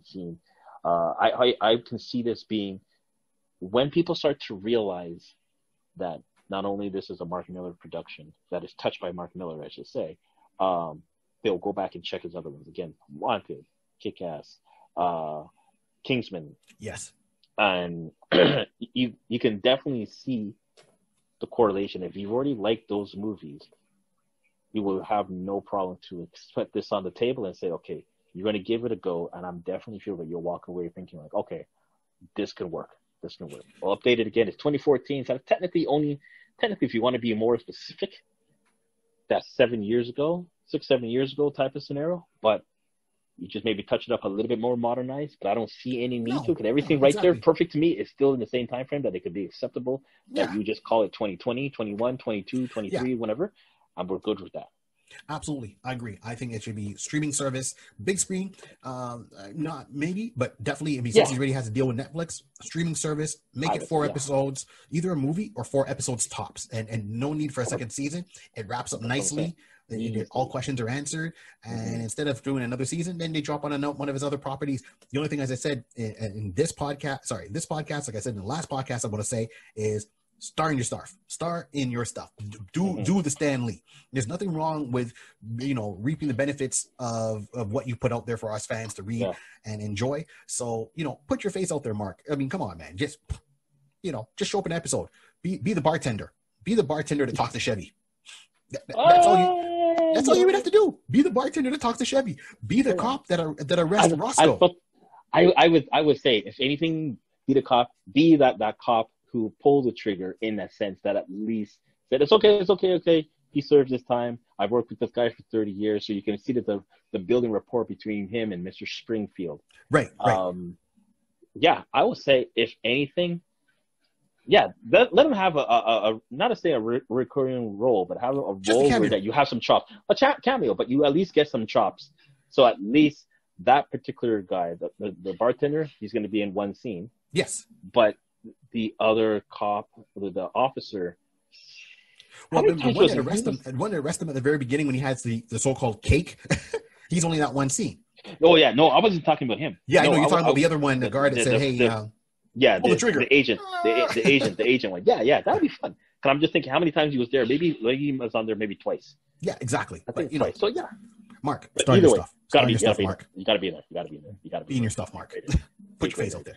seen. I can see this being. When people start to realize that not only this is a Mark Millar production that is touched by Mark Millar, I should say, they'll go back and check his other ones again. Wanted, Kick-Ass, Kingsman. Yes. And you can definitely see the correlation. If you've already liked those movies, you will have no problem to put this on the table and say, okay, you're going to give it a go. And I'm definitely sure that you'll walk away thinking okay, this can work. I'll update it again. It's 2014. So technically, if you want to be more specific, that's 7 years ago, 6-7 years ago type of scenario. But you just maybe touch it up a little bit more modernized. But I don't see any need to, because everything there, perfect to me, is still in the same time frame that it could be acceptable. That you just call it 2020, 21, 22, 23, whatever. And we're good with that. Absolutely. I agree. I think it should be streaming service, big screen, not maybe, but definitely, since he already has to deal with Netflix, streaming service, make it 4 episodes, either a movie or 4 episodes tops, and no need for a second season. It wraps up nicely. All questions are answered. And instead of doing another season, then they drop on one of his other properties. The only thing, as I said in this podcast, like I said in the last podcast, I want to say is, star in your stuff. Do the Stan Lee. There's nothing wrong with reaping the benefits of what you put out there for us fans to read and enjoy. So put your face out there, Mark. I mean, come on, man. Just show up an episode. Be the bartender. Be the bartender to talk to Chevy. That's all you would have to do. Be the bartender to talk to Chevy. Be the cop that arrests Roscoe. I would say, if anything, be the cop. Be that cop who pulled the trigger, in that sense, that at least said, it's okay. He serves his time. I've worked with this guy for 30 years. So you can see that the building rapport between him and Mr. Springfield. Right. I would say, if anything, let him have a not to say a recurring role, but have a role where that you have some chops. A cameo, but you at least get some chops. So at least that particular guy, the bartender, he's going to be in one scene. Yes. But the other cop, the officer. Well, the one that arrest him at the very beginning when he has the so-called cake, he's only that one scene. Oh, yeah. No, I wasn't talking about him. Yeah, no, I know. You're talking about the other one, the guard that said, hey, pull the trigger. The agent one. Yeah, that would be fun. Cause I'm just thinking how many times he was there. Maybe he was on there maybe twice. Yeah, exactly. I think but, twice. So yeah. Mark, But start either your way, stuff. gotta Start be, your stuff, Mark. you gotta be in there. You gotta be in there. You gotta be in there. Be in your stuff, Mark. Put your face out there.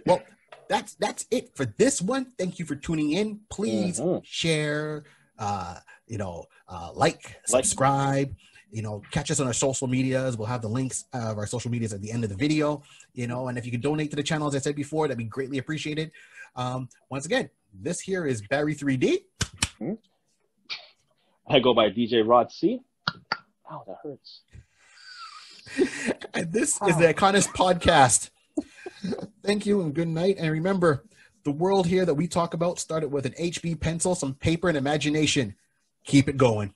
Well, that's it for this one. Thank you for tuning in. Please share, like, subscribe, catch us on our social medias. We'll have the links of our social medias at the end of the video, and if you could donate to the channel, as I said before, that'd be greatly appreciated. Once again, this here is Barry 3D. I go by DJ Rod C. Ow, that hurts. And this is the Iconist Podcast. Thank you and good night. And remember, the world here that we talk about started with an HB pencil, some paper, and imagination. Keep it going.